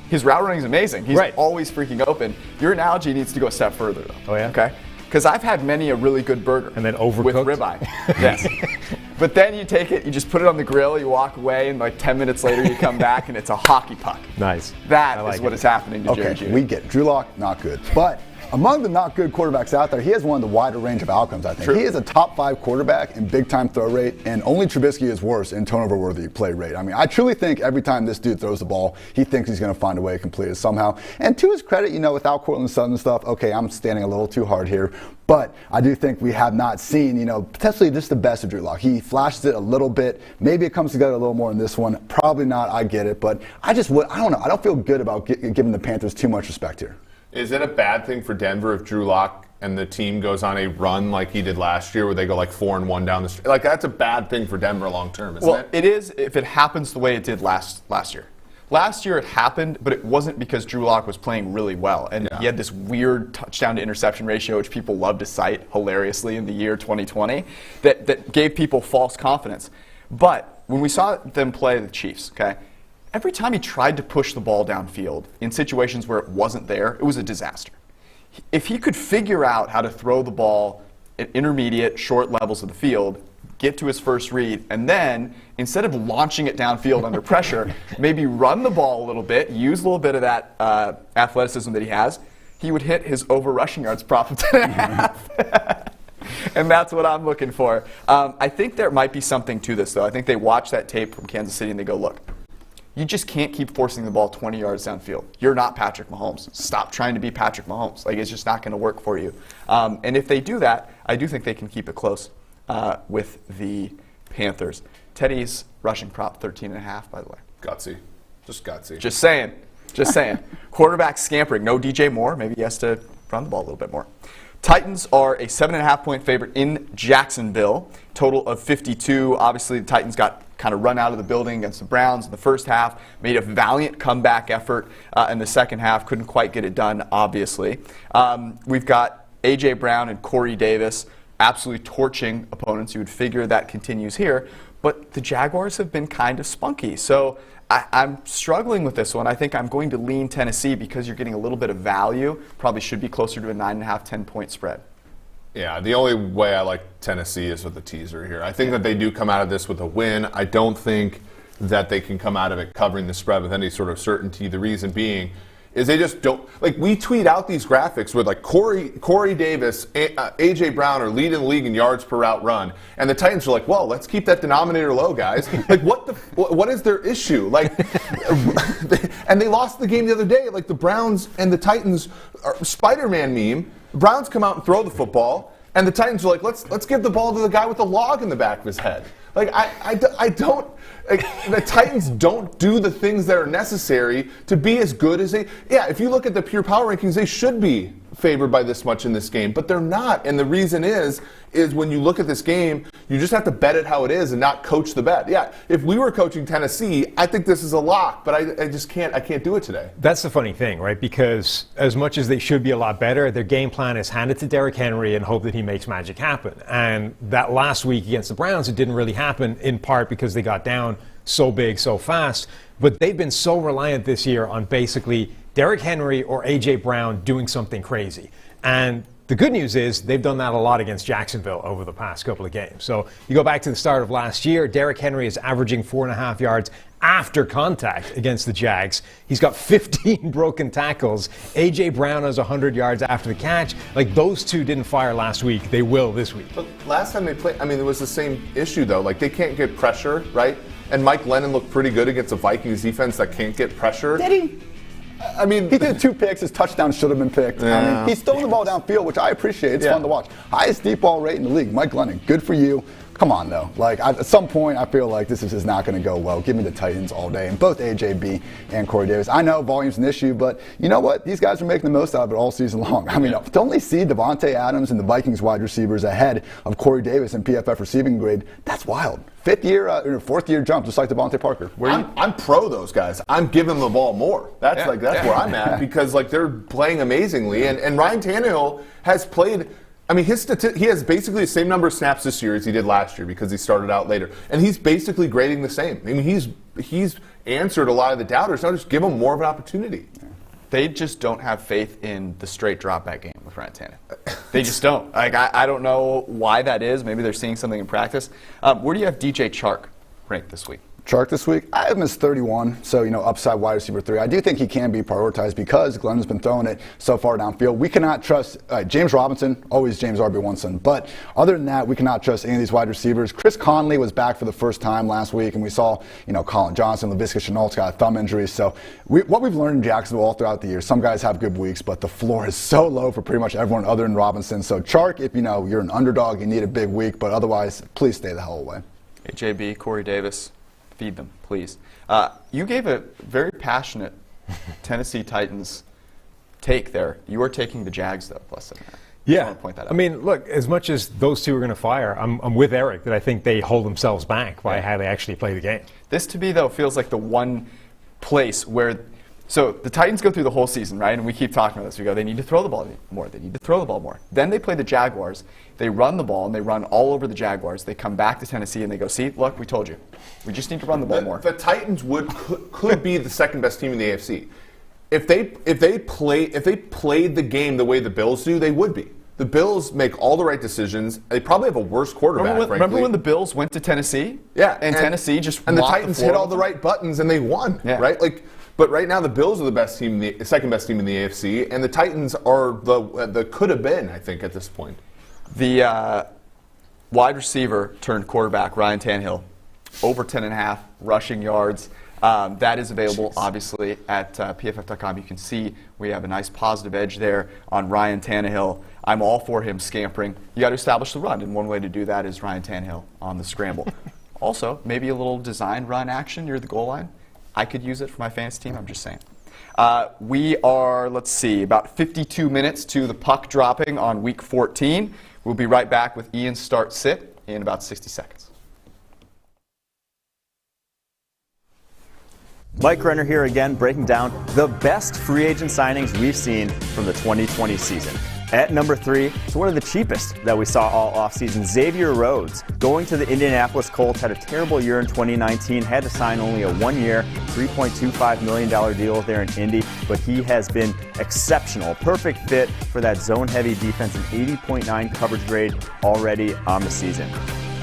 his route running is amazing. He's always freaking open. Your analogy needs to go a step further, though. Oh, yeah? Okay? Because I've had many a really good burger. And then overcooked? With ribeye. Yes. But then you take it, you just put it on the grill, you walk away, and like 10 minutes later you come back and it's a hockey puck. Nice. That is what is happening to Jerry Okay, Jeudy. we get it. Drew Lock, not good. But among the not good quarterbacks out there, he has one of the wider range of outcomes, I think. True. He is a top 5 quarterback in big-time throw rate, and only Trubisky is worse in turnover-worthy play rate. I mean, I truly think every time this dude throws the ball, he thinks he's going to find a way to complete it somehow. And to his credit, without Cortland Sutton and stuff, okay, I'm standing a little too hard here. But I do think we have not seen, potentially just the best of Drew Lock. He flashes it a little bit. Maybe it comes together a little more in this one. Probably not. I get it. But I don't know. I don't feel good about giving the Panthers too much respect here. Is it a bad thing for Denver if Drew Lock and the team goes on a run like he did last year where they go like 4-1 down the street? Like, that's a bad thing for Denver long term, isn't it? Well, it is if it happens the way it did last year. Last year it happened, but it wasn't because Drew Lock was playing really well. And he had this weird touchdown to interception ratio, which people love to cite hilariously in the year 2020, that gave people false confidence. But when we saw them play the Chiefs, every time he tried to push the ball downfield in situations where it wasn't there, it was a disaster. If he could figure out how to throw the ball at intermediate, short levels of the field, get to his first read, and then, instead of launching it downfield under pressure, maybe run the ball a little bit, use a little bit of that athleticism that he has, he would hit his over rushing yards prop of 10.5. And that's what I'm looking for. I think there might be something to this, though. I think they watch that tape from Kansas City and they go, look, you just can't keep forcing the ball 20 yards downfield. You're not Patrick Mahomes. Stop trying to be Patrick Mahomes. It's just not going to work for you. And if they do that, I do think they can keep it close with the Panthers. Teddy's rushing prop 13.5, by the way. Gutsy. Just gutsy. Just saying. Quarterback scampering. No DJ Moore. Maybe he has to run the ball a little bit more. Titans are a 7.5-point favorite in Jacksonville. Total of 52. Obviously, the Titans got kind of run out of the building against the Browns in the first half. Made a valiant comeback effort in the second half. Couldn't quite get it done, obviously. We've got A.J. Brown and Corey Davis absolutely torching opponents. You would figure that continues here. But the Jaguars have been kind of spunky. So I'm struggling with this one. I think I'm going to lean Tennessee because you're getting a little bit of value. Probably should be closer to a 9.5, 10-point spread. Yeah, the only way I like Tennessee is with the teaser here. I think that they do come out of this with a win. I don't think that they can come out of it covering the spread with any sort of certainty. The reason being is they just don't, we tweet out these graphics with Corey Davis, A.J. Brown are leading the league in yards per route run, and the Titans are like, well, let's keep that denominator low, guys. What is their issue? And they lost the game the other day. The Browns and the Titans are Spider-Man meme. The Browns come out and throw the football, and the Titans are like, let's give the ball to the guy with the log in the back of his head. I don't. The Titans don't do the things that are necessary to be as good as they. Yeah, if you look at the pure power rankings, they should be favored by this much in this game, but they're not. And the reason is when you look at this game, you just have to bet it how it is and not coach the bet. Yeah, if we were coaching Tennessee, I think this is a lock, but I just can't. I can't do it today. That's the funny thing, right? Because as much as they should be a lot better, their game plan is hand it to Derrick Henry and hope that he makes magic happen. And that last week against the Browns, it didn't really happen, in part because they got down so big so fast. But they've been so reliant this year on basically Derrick Henry or A.J. Brown doing something crazy. And The good news is they've done that a lot against Jacksonville over the past couple of games. So you go back to the start of last year, Derrick Henry is averaging 4.5 yards after contact against the Jags. He's got 15 broken tackles. A.J. Brown has 100 yards after the catch. Like, those two didn't fire last week. They will this week. But last time they played, I mean, it was the same issue, though. Like, they can't get pressure, right? And Mike Lennon looked pretty good against a Vikings defense that can't get pressure. Did he? I mean, he did 2 picks. His touchdown should have been picked. Yeah. I mean, he's throwing the ball downfield, which I appreciate. It's fun to watch. Highest deep ball rate in the league. Mike Lennon, good for you. Come on, though. Like, at some point, I feel like this is just not going to go well. Give me the Titans all day, and both AJB and Corey Davis. I know volume's an issue, but you know what? These guys are making the most out of it all season long. I mean, to only see Devontae Adams and the Vikings wide receivers ahead of Corey Davis in PFF receiving grade, that's wild. 4th-year jump, just like Devontae Parker. I'm pro those guys. I'm giving them the ball more. That's where I'm at, because like they're playing amazingly, and Ryan Tannehill has played. I mean, he has basically the same number of snaps this year as he did last year because he started out later, and he's basically grading the same. I mean, he's answered a lot of the doubters. Now just give him more of an opportunity. They just don't have faith in the straight drop back game with Ryan Tannehill. They just don't. Like, I don't know why that is. Maybe they're seeing something in practice. Where do you have DJ Chark ranked this week? Chark this week, I have him as 31, so, upside wide receiver 3. I do think he can be prioritized because Glenn's been throwing it so far downfield. We cannot trust James Robinson, always James RB1son, but other than that, we cannot trust any of these wide receivers. Chris Conley was back for the first time last week, and we saw, Colin Johnson, Laviska Shenault's got a thumb injury, so what we've learned in Jacksonville all throughout the year, some guys have good weeks, but the floor is so low for pretty much everyone other than Robinson. So Chark, if you're an underdog, you need a big week, but otherwise, please stay the hell away. AJB, Corey Davis. Feed them, please. You gave a very passionate Tennessee Titans take there. You are taking the Jags, though, plus 7.5. Yeah. I want to point that out. I mean, look, as much as those two are going to fire, I'm with Eric that I think they hold themselves back by how they actually play the game. This, to me, though, feels like the one place where – so the Titans go through the whole season, right? And we keep talking about this. We go, they need to throw the ball more. They need to throw the ball more. Then they play the Jaguars. They run the ball, and they run all over the Jaguars. They come back to Tennessee, and they go, see, look, we told you. We just need to run the ball more. The Titans could be the second best team in the AFC. If they played the game the way the Bills do, they would be. The Bills make all the right decisions. They probably have a worse quarterback, Remember when the Bills went to Tennessee? Yeah. And Tennessee just and the Titans hit all the right buttons, and they won, right? But right now, the Bills are the second best team in the AFC, and the Titans are the could have been, I think, at this point. The wide receiver turned quarterback, Ryan Tannehill, over 10.5 rushing yards. That is available, obviously, at PFF.com. You can see we have a nice positive edge there on Ryan Tannehill. I'm all for him scampering. You got to establish the run, and one way to do that is Ryan Tannehill on the scramble. Also, maybe a little design run action near the goal line. I could use it for my fantasy team, I'm just saying. We are, about 52 minutes to the puck dropping on week 14. We'll be right back with Ian's start sit in about 60 seconds. Mike Renner here again, breaking down the best free agent signings we've seen from the 2020 season. At number 3, it's one of the cheapest that we saw all offseason. Xavier Rhodes, going to the Indianapolis Colts, had a terrible year in 2019, had to sign only a 1-year, $3.25 million deal there in Indy, but he has been exceptional. Perfect fit for that zone-heavy defense, an 80.9 coverage grade already on the season.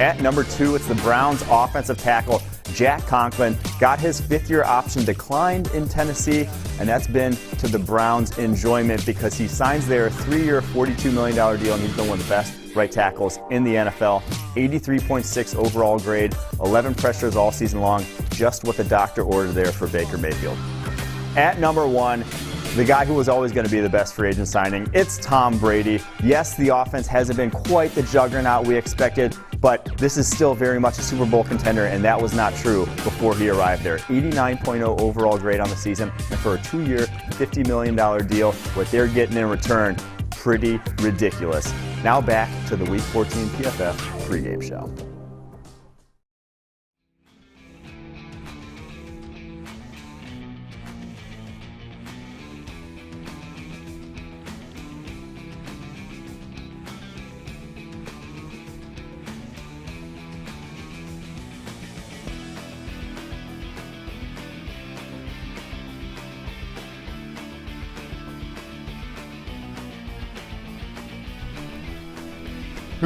At number 2, it's the Browns offensive tackle, Jack Conklin. Got his 5th-year option declined in Tennessee, and that's been to the Browns' enjoyment because he signs there a 3-year, $42 million deal, and he's been one of the best right tackles in the NFL. 83.6 overall grade, 11 pressures all season long, just what the doctor ordered there for Baker Mayfield. At number 1, the guy who was always going to be the best free agent signing, it's Tom Brady. Yes, the offense hasn't been quite the juggernaut we expected, but this is still very much a Super Bowl contender, and that was not true before he arrived there. 89.0 overall grade on the season, and for a 2-year, $50 million deal, what they're getting in return, pretty ridiculous. Now back to the Week 14 PFF pregame show.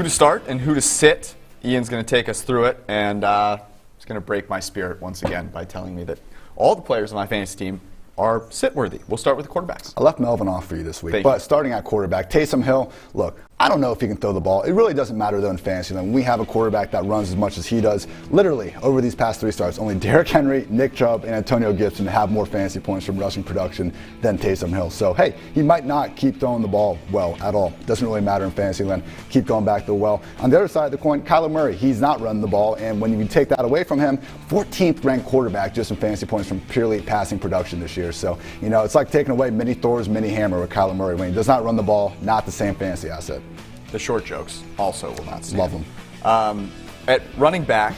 Who to start and who to sit. Ian's going to take us through it, and he's going to break my spirit once again by telling me that all the players on my fantasy team are sit-worthy. We'll start with the quarterbacks. I left Melvin off for you this week, Thank but you. starting at quarterback, Taysom Hill, look, I don't know if he can throw the ball. It really doesn't matter, though, in fantasy. When we have a quarterback that runs as much as he does, literally, over these past 3 starts, only Derrick Henry, Nick Chubb, and Antonio Gibson have more fantasy points from rushing production than Taysom Hill. So, hey, he might not keep throwing the ball well at all. Doesn't really matter in fantasy land. Keep going back to the well. On the other side of the coin, Kyler Murray, he's not running the ball, and when you take that away from him, 14th ranked quarterback just in fantasy points from purely passing production this year. So, it's like taking away mini Thor's mini hammer with Kyler Murray. When he does not run the ball, not the same fantasy asset. The short jokes also will not stand. Love them. At running back,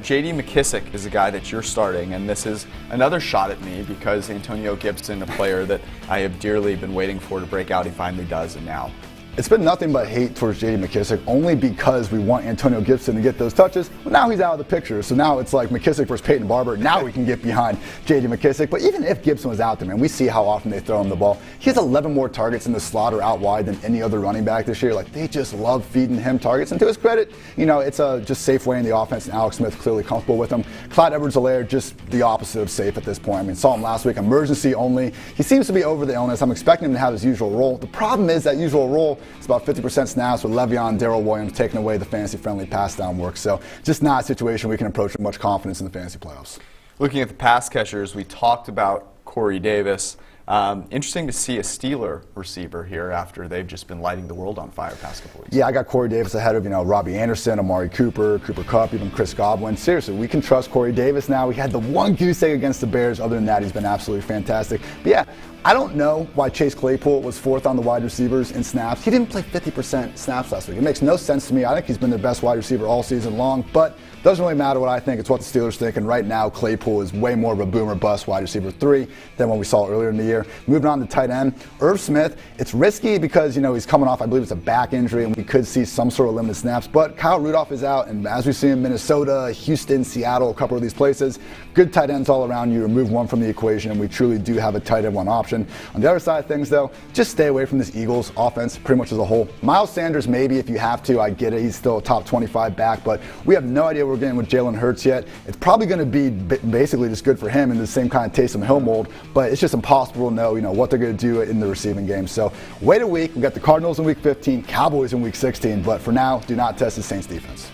J.D. McKissick is a guy that you're starting, and this is another shot at me because Antonio Gibson, a player that I have dearly been waiting for to break out, he finally does, and now It's been nothing but hate towards J.D. McKissick only because we want Antonio Gibson to get those touches. Well, now he's out of the picture, so now it's like McKissick versus Peyton Barber. Now we can get behind J.D. McKissick. But even if Gibson was out there, man, we see how often they throw him the ball. He has 11 more targets in the slot or out wide than any other running back this year. Like, they just love feeding him targets. And to his credit, it's a just safe way in the offense, and Alex Smith clearly comfortable with him. Clyde Edwards-Helaire, just the opposite of safe at this point. I mean, saw him last week, emergency only. He seems to be over the illness. I'm expecting him to have his usual role. The problem is that usual role is about 50% snaps with Le'Veon, Darrell Williams taking away the fantasy-friendly pass down work. So just not a situation we can approach with much confidence in the fantasy playoffs. Looking at the pass catchers, we talked about Corey Davis. Interesting to see a Steeler receiver here after they've just been lighting the world on fire past couple weeks. Yeah, I got Corey Davis ahead of, Robbie Anderson, Amari Cooper, Cooper Kupp, even Chris Godwin. Seriously, we can trust Corey Davis now. We had the one goose egg against the Bears. Other than that, he's been absolutely fantastic. But yeah, I don't know why Chase Claypool was 4th on the wide receivers in snaps. He didn't play 50% snaps last week. It makes no sense to me. I think he's been their best wide receiver all season long, but doesn't really matter what I think. It's what the Steelers think, and right now Claypool is way more of a boomer bust wide receiver 3 than what we saw earlier in the year. Moving on to tight end, Irv Smith. It's risky because, he's coming off, I believe it's a back injury, and we could see some sort of limited snaps, but Kyle Rudolph is out, and as we see in Minnesota, Houston, Seattle, a couple of these places, good tight ends all around. You remove one from the equation, and we truly do have a tight end one option. On the other side of things, though, just stay away from this Eagles offense pretty much as a whole. Miles Sanders, maybe if you have to, I get it. He's still a top 25 back, but we have no idea what we're getting with Jalen Hurts yet. It's probably going to be basically just good for him in the same kind of Taysom Hill mold, but it's just impossible to know, what they're going to do in the receiving game. So wait a week. We've got the Cardinals in week 15, Cowboys in week 16, but for now, do not test the Saints defense.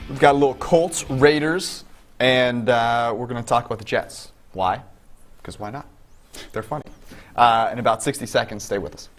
We've got a little Colts, Raiders, and we're going to talk about the Jets. Why? Because why not? They're funny. In about 60 seconds, stay with us.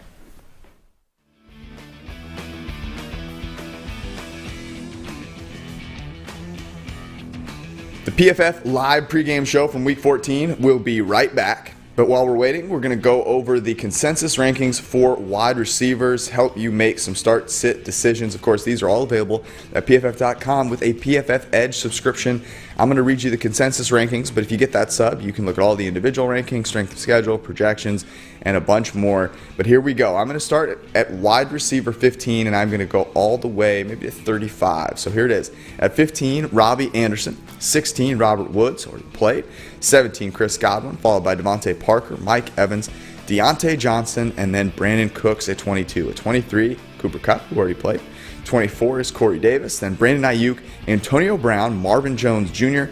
The PFF live pregame show from Week 14 will be right back. But while we're waiting, we're going to go over the consensus rankings for wide receivers, help you make some start-sit decisions. Of course, these are all available at PFF.com with a PFF Edge subscription. I'm going to read you the consensus rankings, but if you get that sub, you can look at all the individual rankings, strength of schedule, projections, and a bunch more. But here we go. I'm going to start at wide receiver 15, and I'm going to go all the way maybe to 35. So here it is. At 15, Robbie Anderson. 16, Robert Woods, already played. 17, Chris Godwin, followed by Devontae Parker, Mike Evans, Deontay Johnson, and then Brandon Cooks at 22. At 23, Cooper Kupp, who already played. 24 is Corey Davis, then Brandon Ayuk, Antonio Brown, Marvin Jones Jr.,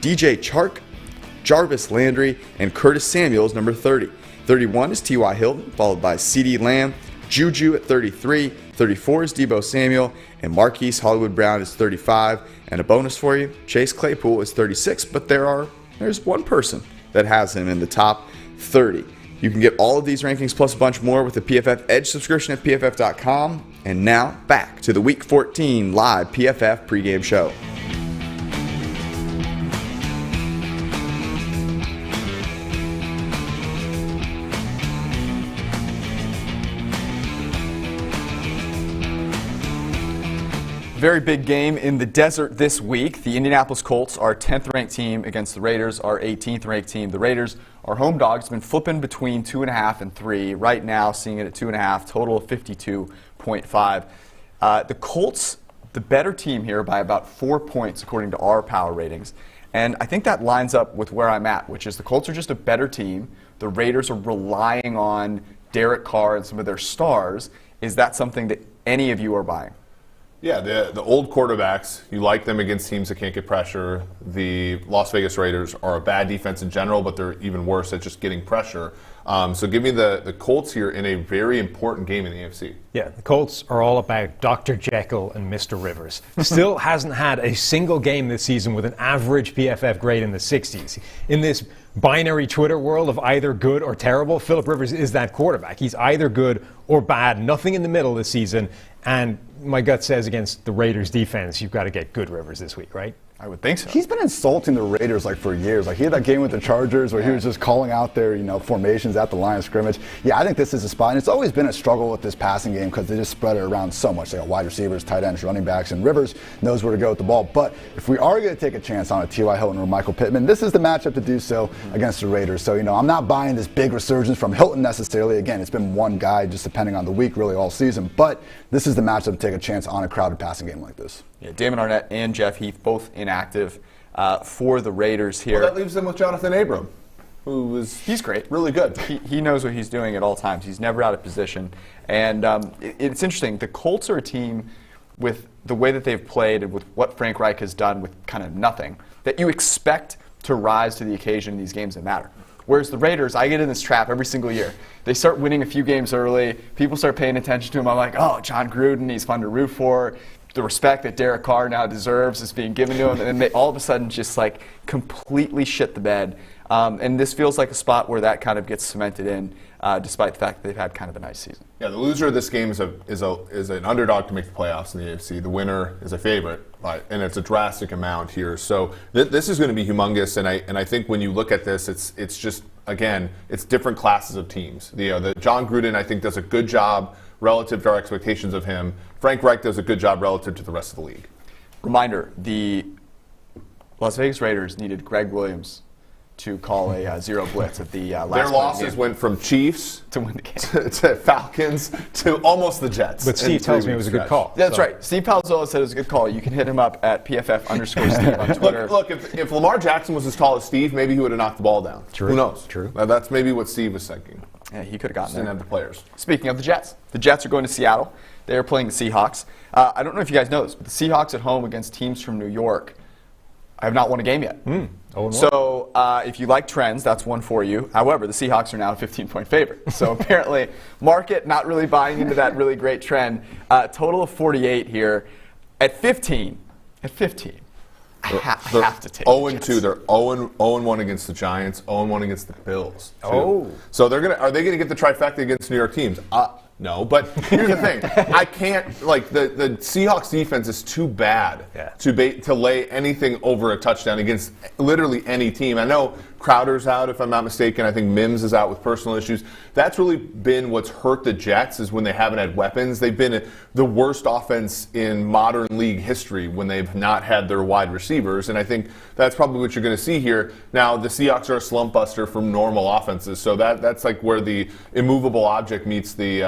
DJ Chark, Jarvis Landry, and Curtis Samuels, number 30. 31 is T.Y. Hilton, followed by C.D. Lamb, Juju at 33. 34 is Deebo Samuel, and Marquise Hollywood Brown is 35. And a bonus for you, Chase Claypool is 36, but there's one person that has him in the top 30. You can get all of these rankings plus a bunch more with the PFF Edge subscription at PFF.com. And now, back to the Week 14 live PFF pregame show. Very big game in the desert this week. The Indianapolis Colts, our 10th ranked team against the Raiders, our 18th ranked team. The Raiders, our home dogs, have been flipping between 2.5 and 3. Right now, seeing it at 2.5, total of 52.5. The Colts, the better team here by about 4 points according to our power ratings. And I think that lines up with where I'm at, which is the Colts are just a better team. The Raiders are relying on Derek Carr and some of their stars. Is that something that any of you are buying? Yeah, the old quarterbacks, you like them against teams that can't get pressure. The Las Vegas Raiders are a bad defense in general, but they're even worse at just getting pressure. So give me the Colts here in a very important game in the AFC. Yeah, the Colts are all about Dr. Jekyll and Mr. Rivers. Still hasn't had a single game this season with an average PFF grade in the 60s. In this binary Twitter world of either good or terrible, Philip Rivers is that quarterback. He's either good or bad, nothing in the middle this season. And my gut says against the Raiders defense, you've got to get good Rivers this week, right? I would think so. He's been insulting the Raiders like for years. Like he had that game with the Chargers where he was just calling out their formations at the line of scrimmage. Yeah, I think this is a spot. And it's always been a struggle with this passing game because they just spread it around so much. They got wide receivers, tight ends, running backs, and Rivers knows where to go with the ball. But if we are going to take a chance on a T.Y. Hilton or Michael Pittman, this is the matchup to do so against the Raiders. So, I'm not buying this big resurgence from Hilton necessarily. Again, it's been one guy just depending on the week really all season. But this is the matchup to take a chance on a crowded passing game like this. Yeah, Damon Arnett and Jeff Heath both inactive for the Raiders here. Well, that leaves them with Jonathan Abram, he's great. Really good. He knows what he's doing at all times. He's never out of position. And it's interesting. The Colts are a team with the way that they've played and with what Frank Reich has done with kind of nothing, that you expect to rise to the occasion in these games that matter. Whereas the Raiders, I get in this trap every single year. They start winning a few games early. People start paying attention to him. I'm like, oh, John Gruden, he's fun to root for. The respect that Derek Carr now deserves is being given to him. And then they all of a sudden just like completely shit the bed. And this feels like a spot where that kind of gets cemented in, despite the fact that they've had kind of a nice season. Yeah, the loser of this game is an underdog to make the playoffs in the AFC. The winner is a favorite, and it's a drastic amount here. So this is going to be humongous. And I think when you look at this, it's just, again, it's different classes of teams. The John Gruden, I think, does a good job relative to our expectations of him. Frank Reich does a good job relative to the rest of the league. Reminder, the Las Vegas Raiders needed Greg Williams to call a zero blitz at the last Their losses game. Went from Chiefs to win the game to Falcons to almost the Jets. But Steve tells me it was a good call. Yeah, that's right. Steve Palazzolo said it was a good call. You can hit him up at PFF_Steve on Twitter. Look, if Lamar Jackson was as tall as Steve, maybe he would have knocked the ball down. True. Who knows? True. That's maybe what Steve was thinking. Yeah, he could have gotten Didn't there. have the players. Speaking of the Jets are going to Seattle. They are playing the Seahawks. I don't know if you guys know this, but the Seahawks at home against teams from New York have not won a game yet. So if you like trends, that's one for you. However, the Seahawks are now a 15-point favorite. So apparently, market not really buying into that really great trend. Total of 48 here. At 15, I have to take 0-2. They're 0-1 against the Giants, 0-1 against the Bills. Too. Oh. So are they going to get the trifecta against New York teams? No, but here's the thing. I can't, the Seahawks defense is too bad to lay anything over a touchdown against literally any team. I know Crowder's out, if I'm not mistaken. I think Mims is out with personal issues. That's really been what's hurt the Jets is when they haven't had weapons. They've been the worst offense in modern league history when they've not had their wide receivers, and I think that's probably what you're going to see here. Now, the Seahawks are a slump buster from normal offenses, so that's like where the immovable object meets the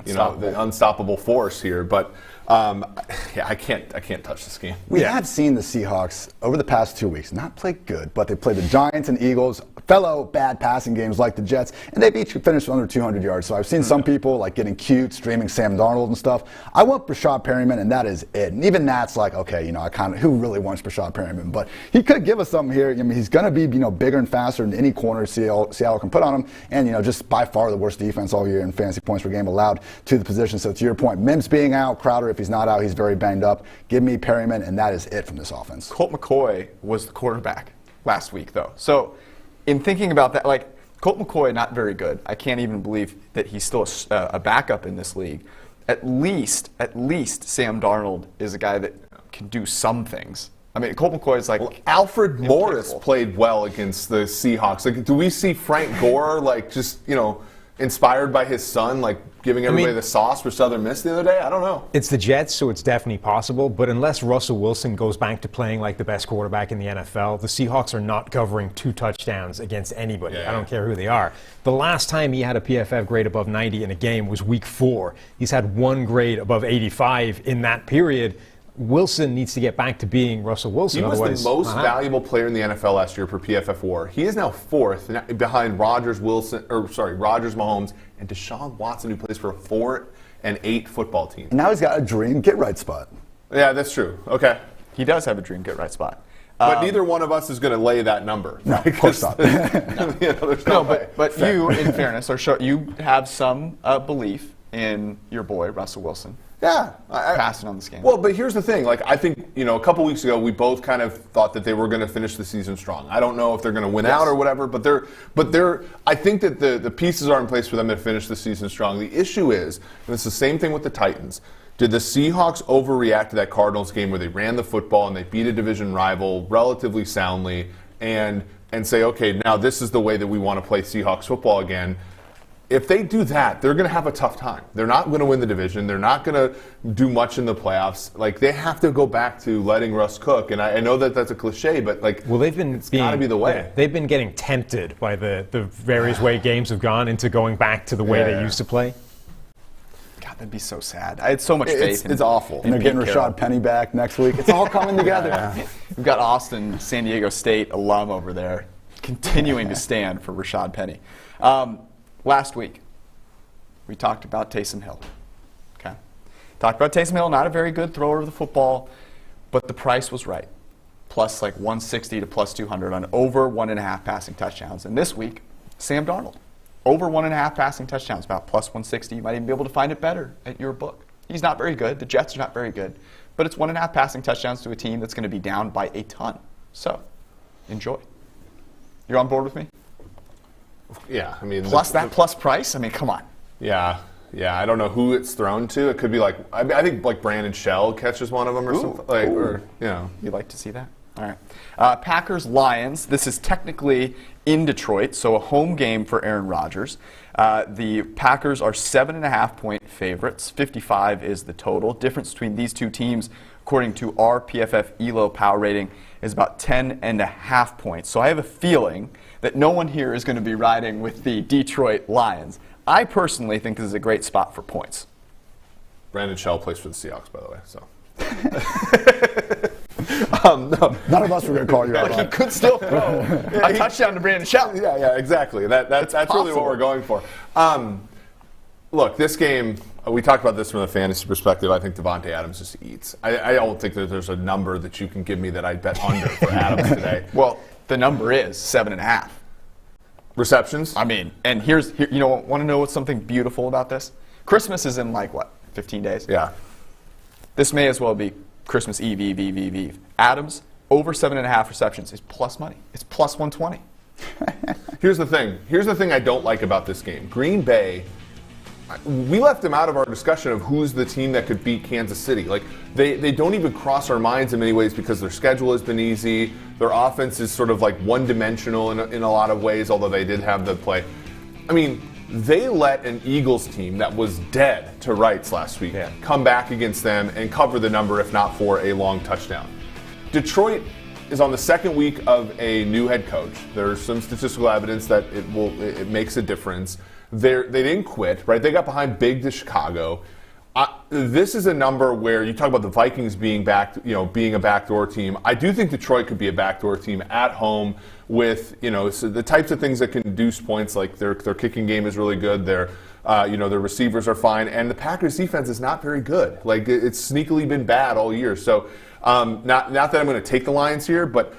the unstoppable force here. But I can't touch this game. We have seen the Seahawks over the past 2 weeks not play good, but they played the Giants and Eagles, fellow bad passing games like the Jets, and they've each finished under 200 yards. So I've seen some people getting cute, streaming Sam Darnold and stuff. I want Brashad Perryman, and that is it. And even that's okay, who really wants Brashad Perryman? But he could give us something here. I mean, he's going to be bigger and faster than any corner Seattle can put on him, and just by far the worst defense all year in fantasy points per game allowed to the position. So to your point, Mims being out, Crowder, if he's not out, he's very banged up. Give me Perryman, and that is it from this offense. Colt McCoy was the quarterback last week, though. So in thinking about that, Colt McCoy, not very good. I can't even believe that he's still a backup in this league. At least Sam Darnold is a guy that can do some things. I mean, Colt McCoy is Alfred Morris played well against the Seahawks. Do we see Frank Gore inspired by his son, giving everybody the sauce for Southern Miss the other day? I don't know. It's the Jets, so it's definitely possible. But unless Russell Wilson goes back to playing like the best quarterback in the NFL, the Seahawks are not covering 2 touchdowns against anybody. I don't care who they are. The last time he had a PFF grade above 90 in a game was week 4. He's had 1 grade above 85 in that period. Wilson needs to get back to being Russell Wilson. He was the most valuable player in the NFL last year per PFF WAR. He is now 4th behind Rodgers, Mahomes, and Deshaun Watson, who plays for a 4-8 football team. And now he's got a dream get-right spot. Yeah, that's true. Okay. He does have a dream get right spot. But neither one of us is going to lay that number. No, of course not. There's no way. But you, in fairness, you have some belief in your boy, Russell Wilson. Yeah. Passing on this game. Well, but here's the thing. Like, I think, a couple weeks ago, we both kind of thought that they were going to finish the season strong. I don't know if they're going to win out or whatever, but I think that the pieces are in place for them to finish the season strong. The issue is, and it's the same thing with the Titans, did the Seahawks overreact to that Cardinals game where they ran the football and they beat a division rival relatively soundly and say, okay, now this is the way that we want to play Seahawks football again? If they do that, they're going to have a tough time. They're not going to win the division. They're not going to do much in the playoffs. Like, they have to go back to letting Russ cook. And I know that that's a cliche, but it's got to be the way. Yeah, they've been getting tempted by the various way games have gone into going back to the way they used to play. God, that'd be so sad. I had so much faith. It's awful. And they're getting Rashad Penny back next week. It's all coming together. We've got Austin, San Diego State alum over there, continuing to stand for Rashad Penny. Last week, we talked about Taysom Hill. Okay, talked about Taysom Hill, not a very good thrower of the football, but the price was right. Plus like 160 to plus 200 on over 1.5 passing touchdowns. And this week, Sam Darnold. Over 1.5 passing touchdowns, about plus 160. You might even be able to find it better at your book. He's not very good. The Jets are not very good. But it's 1.5 passing touchdowns to a team that's going to be down by a ton. So, enjoy. You're on board with me? Yeah, I mean... Plus price? I mean, come on. Yeah, I don't know who it's thrown to. It could be I think Brandon Shell catches one of them or something. You'd like to see that? All right. Packers-Lions. This is technically in Detroit, so a home game for Aaron Rodgers. The Packers are 7.5-point favorites. 55 is the total. Difference between these two teams, according to our PFF ELO power rating, is about 10.5 points. So I have a feeling that no one here is going to be riding with the Detroit Lions. I personally think this is a great spot for points. Brandon Shell plays for the Seahawks, by the way. So. No. None of us were going to call you out. He could still throw a touchdown to Brandon Shell. Yeah, exactly. That's really what we're going for. Look, this game, we talked about this from a fantasy perspective. I think Devontae Adams just eats. I don't think that there's a number that you can give me that I'd bet under for Adams today. Well, the number is 7.5. Receptions? I mean, and want to know what's something beautiful about this? Christmas is in 15 days? Yeah. This may as well be Christmas Eve. Adams, over 7.5 receptions is plus money. It's plus 120. Here's the thing I don't like about this game. Green Bay, we left them out of our discussion of who's the team that could beat Kansas City. They don't even cross our minds in many ways because their schedule has been easy. Their offense is sort of one-dimensional in a lot of ways, although they did have the play. I mean, they let an Eagles team that was dead to rights last week come back against them and cover the number, if not for a long touchdown. Detroit is on the second week of a new head coach. There's some statistical evidence that it makes a difference. They didn't quit, right? They got behind big to Chicago. This is a number where you talk about the Vikings being being a backdoor team. I do think Detroit could be a backdoor team at home with, so the types of things that can induce points, like their kicking game is really good. Their receivers are fine, and the Packers defense is not very good. It's sneakily been bad all year. So not that I'm going to take the Lions here, but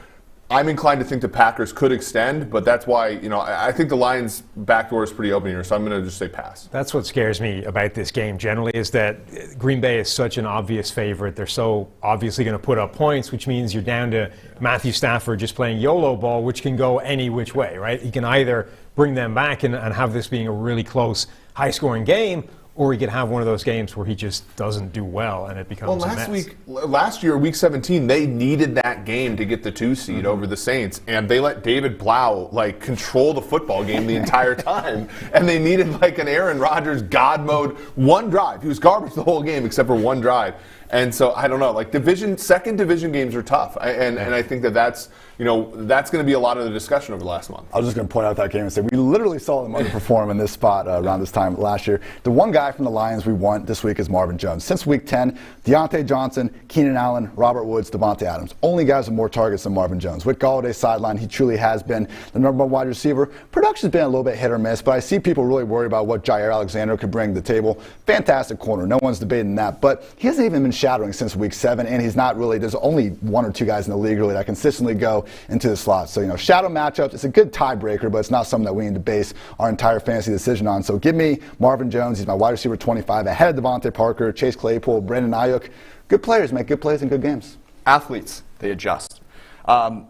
I'm inclined to think the Packers could extend, but that's why, I think the Lions' backdoor is pretty open here, so I'm going to just say pass. That's what scares me about this game generally, is that Green Bay is such an obvious favorite. They're so obviously going to put up points, which means you're down to Matthew Stafford just playing YOLO ball, which can go any which way, right? He can either bring them back and have this being a really close, high-scoring game, or he could have one of those games where he just doesn't do well and it becomes a mess. Last year, Week 17, they needed that game to get the 2 seed over the Saints, and they let David Blau control the football game the entire time, and they needed an Aaron Rodgers God mode one drive. He was garbage the whole game except for one drive. And so I don't know, second division games are tough, and I think that's going to be a lot of the discussion over the last month. I was just going to point out that game and say we literally saw them underperform in this spot around this time last year. The one guy from the Lions we want this week is Marvin Jones. Since Week 10, Deontay Johnson, Keenan Allen, Robert Woods, Devontae Adams. Only guys with more targets than Marvin Jones. With Galladay's sideline, he truly has been the number one wide receiver. Production's been a little bit hit or miss, but I see people really worried about what Jair Alexander could bring to the table. Fantastic corner. No one's debating that. But he hasn't even been shattering since week 7, and he's not really, there's only 1 or 2 guys in the league really that consistently go into the slot. So, shadow matchups, it's a good tiebreaker, but it's not something that we need to base our entire fantasy decision on. So give me Marvin Jones. He's my wide receiver 25, ahead of Devontae Parker, Chase Claypool, Brandon Ayuk. Good players make good plays in good games. Athletes, they adjust.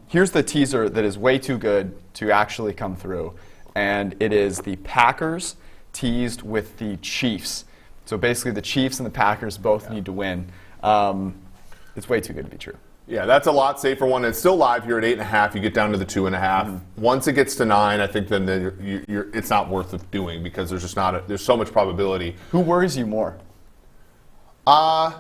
Here's the teaser that is way too good to actually come through, and it is the Packers teased with the Chiefs. So basically the Chiefs and the Packers both need to win. It's way too good to be true. Yeah, that's a lot safer one. It's still live here at 8.5. You get down to the 2.5. Once it gets to 9, I think then it's not worth it doing because there's just not there's so much probability. Who worries you more? I'm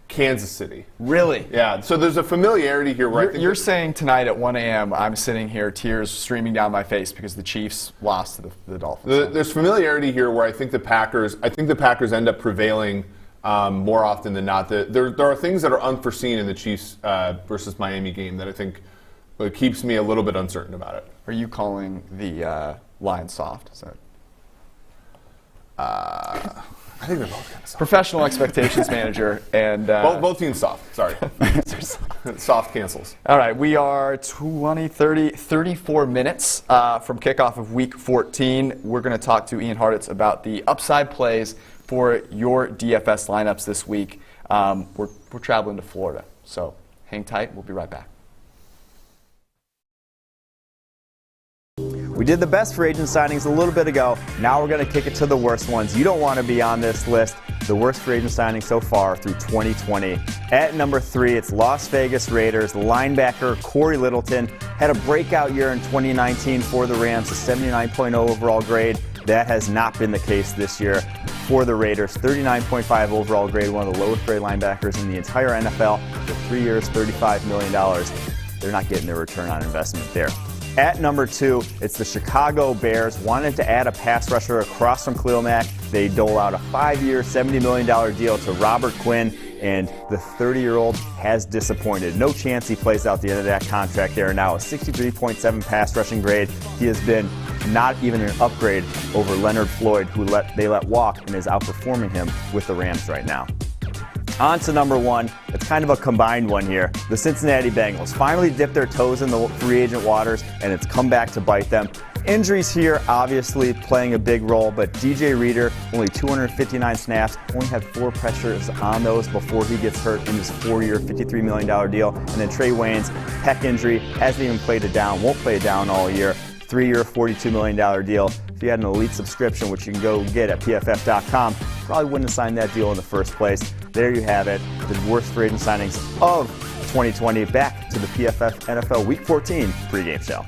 Kansas City. Really? Yeah. So there's a familiarity here where You're saying tonight at 1 a.m. I'm sitting here, tears streaming down my face because the Chiefs lost to the Dolphins. There's familiarity here where I think the Packers end up prevailing more often than not. There are things that are unforeseen in the Chiefs versus Miami game that I think keeps me a little bit uncertain about it. Are you calling the line soft? Is that? I think they're both kind of soft. Professional expectations manager and both teams soft. Sorry. Soft cancels. All right, we are 34 minutes from kickoff of Week 14. We're going to talk to Ian Hartitz about the upside plays for your DFS lineups this week. We're traveling to Florida, so hang tight. We'll be right back. We did the best free agent signings a little bit ago. Now we're going to kick it to the worst ones. You don't want to be on this list. The worst free agent signing so far through 2020. At number 3, it's Las Vegas Raiders. Linebacker Corey Littleton had a breakout year in 2019 for the Rams, a 79.0 overall grade. That has not been the case this year for the Raiders. 39.5 overall grade, one of the lowest grade linebackers in the entire NFL. For 3 years, $35 million. They're not getting their return on investment there. At number 2, it's the Chicago Bears. Wanted to add a pass rusher across from Khalil Mack. They dole out a 5-year, $70 million deal to Robert Quinn, and the 30-year-old has disappointed. No chance he plays out the end of that contract there. Now a 63.7 pass rushing grade. He has been not even an upgrade over Leonard Floyd, who they let walk and is outperforming him with the Rams right now. On to number 1. It's kind of a combined one here. The Cincinnati Bengals finally dipped their toes in the free agent waters, and it's come back to bite them. Injuries here obviously playing a big role, but DJ Reader, only 259 snaps, only had 4 pressures on those before he gets hurt in his 4-year, $53 million deal. And then Trey Wayne's pec injury, hasn't even played it down, won't play it down all year. 3-year, $42 million deal. If you had an elite subscription, which you can go get at PFF.com, probably wouldn't have signed that deal in the first place. There you have it, the worst free agent signings of 2020. Back to the PFF NFL Week 14 pregame show.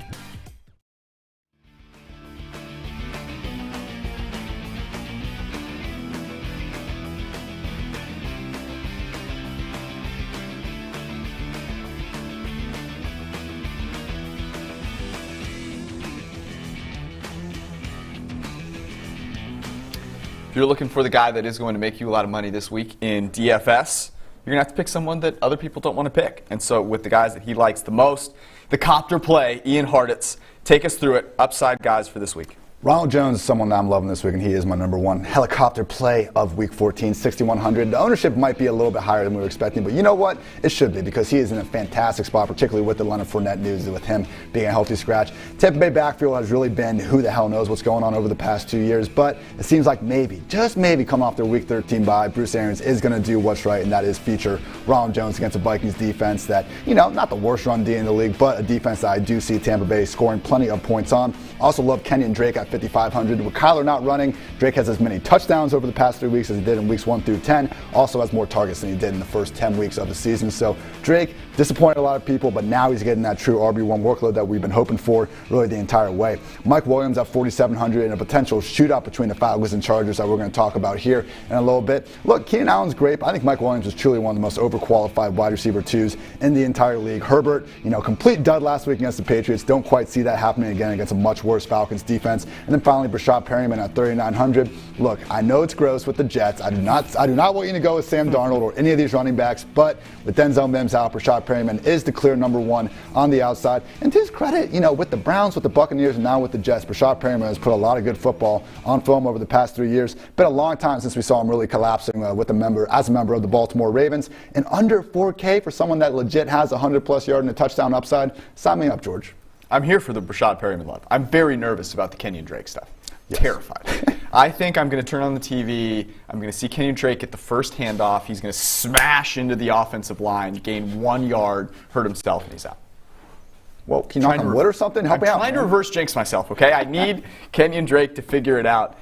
If you're looking for the guy that is going to make you a lot of money this week in DFS, you're going to have to pick someone that other people don't want to pick. And so with the guys that he likes the most, the copter play, Ian Hartitz, take us through it. Upside guys for this week. Ronald Jones is someone that I'm loving this week, and he is my number 1 helicopter play of Week 14, 6,100. The ownership might be a little bit higher than we were expecting, but you know what? It should be, because he is in a fantastic spot, particularly with the Leonard Fournette news, with him being a healthy scratch. Tampa Bay backfield has really been who the hell knows what's going on over the past 2 years, but it seems like maybe, just maybe, coming off their Week 13 bye, Bruce Arians is going to do what's right, and that is feature Ronald Jones against a Vikings defense that, not the worst run D in the league, but a defense that I do see Tampa Bay scoring plenty of points on. Also love Kenyon Drake at 5,500. With Kyler not running, Drake has as many touchdowns over the past 3 weeks as he did in weeks 1 through 10. Also has more targets than he did in the first 10 weeks of the season. So Drake disappointed a lot of people, but now he's getting that true RB1 workload that we've been hoping for really the entire way. Mike Williams at 4,700 and a potential shootout between the Falcons and Chargers that we're going to talk about here in a little bit. Look, Keenan Allen's great, but I think Mike Williams is truly one of the most overqualified wide receiver 2s in the entire league. Herbert, complete dud last week against the Patriots. Don't quite see that happening again against a much worse Falcons defense. And then finally, Brashad Perryman at 3,900. Look, I know it's gross with the Jets. I do not want you to go with Sam Darnold or any of these running backs, but with Denzel Mims out, Brashad Perryman is the clear number one on the outside. And to his credit, with the Browns, with the Buccaneers, and now with the Jets, Brashad Perryman has put a lot of good football on film over the past 3 years. Been a long time since we saw him really collapsing as a member of the Baltimore Ravens. And under 4K for someone that legit has 100-plus yard and a touchdown upside, sign me up, George. I'm here for the Brashad Perryman love. I'm very nervous about the Kenyon Drake stuff. Yes. Terrified. I think I'm going to turn on the TV. I'm going to see Kenyon Drake get the first handoff. He's going to smash into the offensive line, gain 1 yard, hurt himself, and he's out. Well, can you knock on wood or something? Help me out. I'm trying to reverse jinx myself, okay? I need Kenyon Drake to figure it out.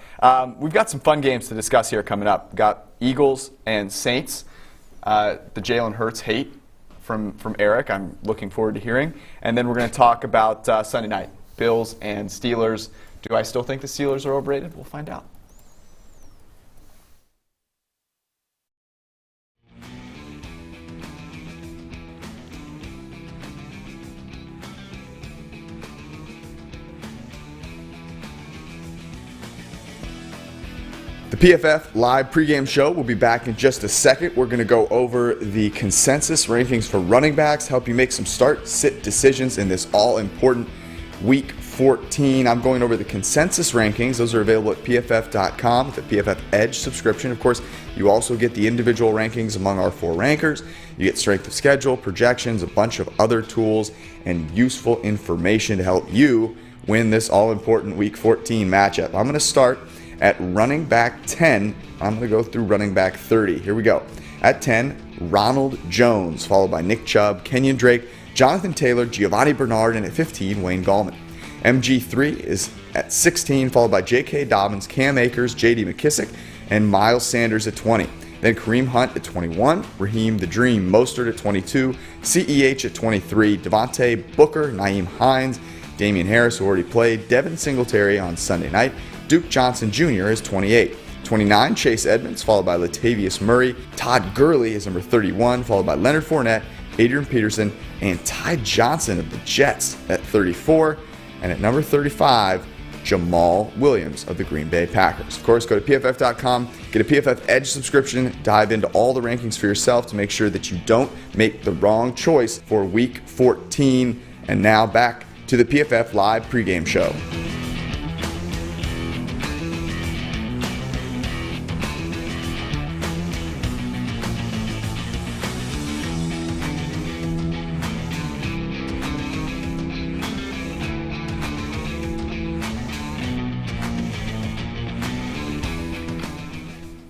We've got some fun games to discuss here coming up. We've got Eagles and Saints. The Jalen Hurts hate from Eric. I'm looking forward to hearing. And then we're going to talk about Sunday night, Bills and Steelers. Do I still think the Steelers are overrated? We'll find out. The PFF live pregame show will be back in just a second. We're going to go over the consensus rankings for running backs, help you make some start-sit decisions in this all-important Week 14. I'm going over the consensus rankings. Those are available at PFF.com with the PFF Edge subscription. Of course, you also get the individual rankings among our 4 rankers. You get strength of schedule, projections, a bunch of other tools, and useful information to help you win this all-important Week 14 matchup. I'm going to start at running back 10, I'm going to go through running back 30. Here we go. At 10, Ronald Jones, followed by Nick Chubb, Kenyon Drake, Jonathan Taylor, Giovanni Bernard, and at 15, Wayne Gallman. MG3 is at 16, followed by J.K. Dobbins, Cam Akers, J.D. McKissick, and Miles Sanders at 20. Then Kareem Hunt at 21, Raheem the Dream Mostert at 22, CEH at 23, Devontae Booker, Nyheim Hines, Damian Harris, who already played, Devin Singletary on Sunday night, Duke Johnson Jr. is 28. 29, Chase Edmonds, followed by Latavius Murray. Todd Gurley is number 31, followed by Leonard Fournette, Adrian Peterson, and Ty Johnson of the Jets at 34. And at number 35, Jamal Williams of the Green Bay Packers. Of course, go to PFF.com, get a PFF Edge subscription, dive into all the rankings for yourself to make sure that you don't make the wrong choice for Week 14. And now back to the PFF Live pregame show.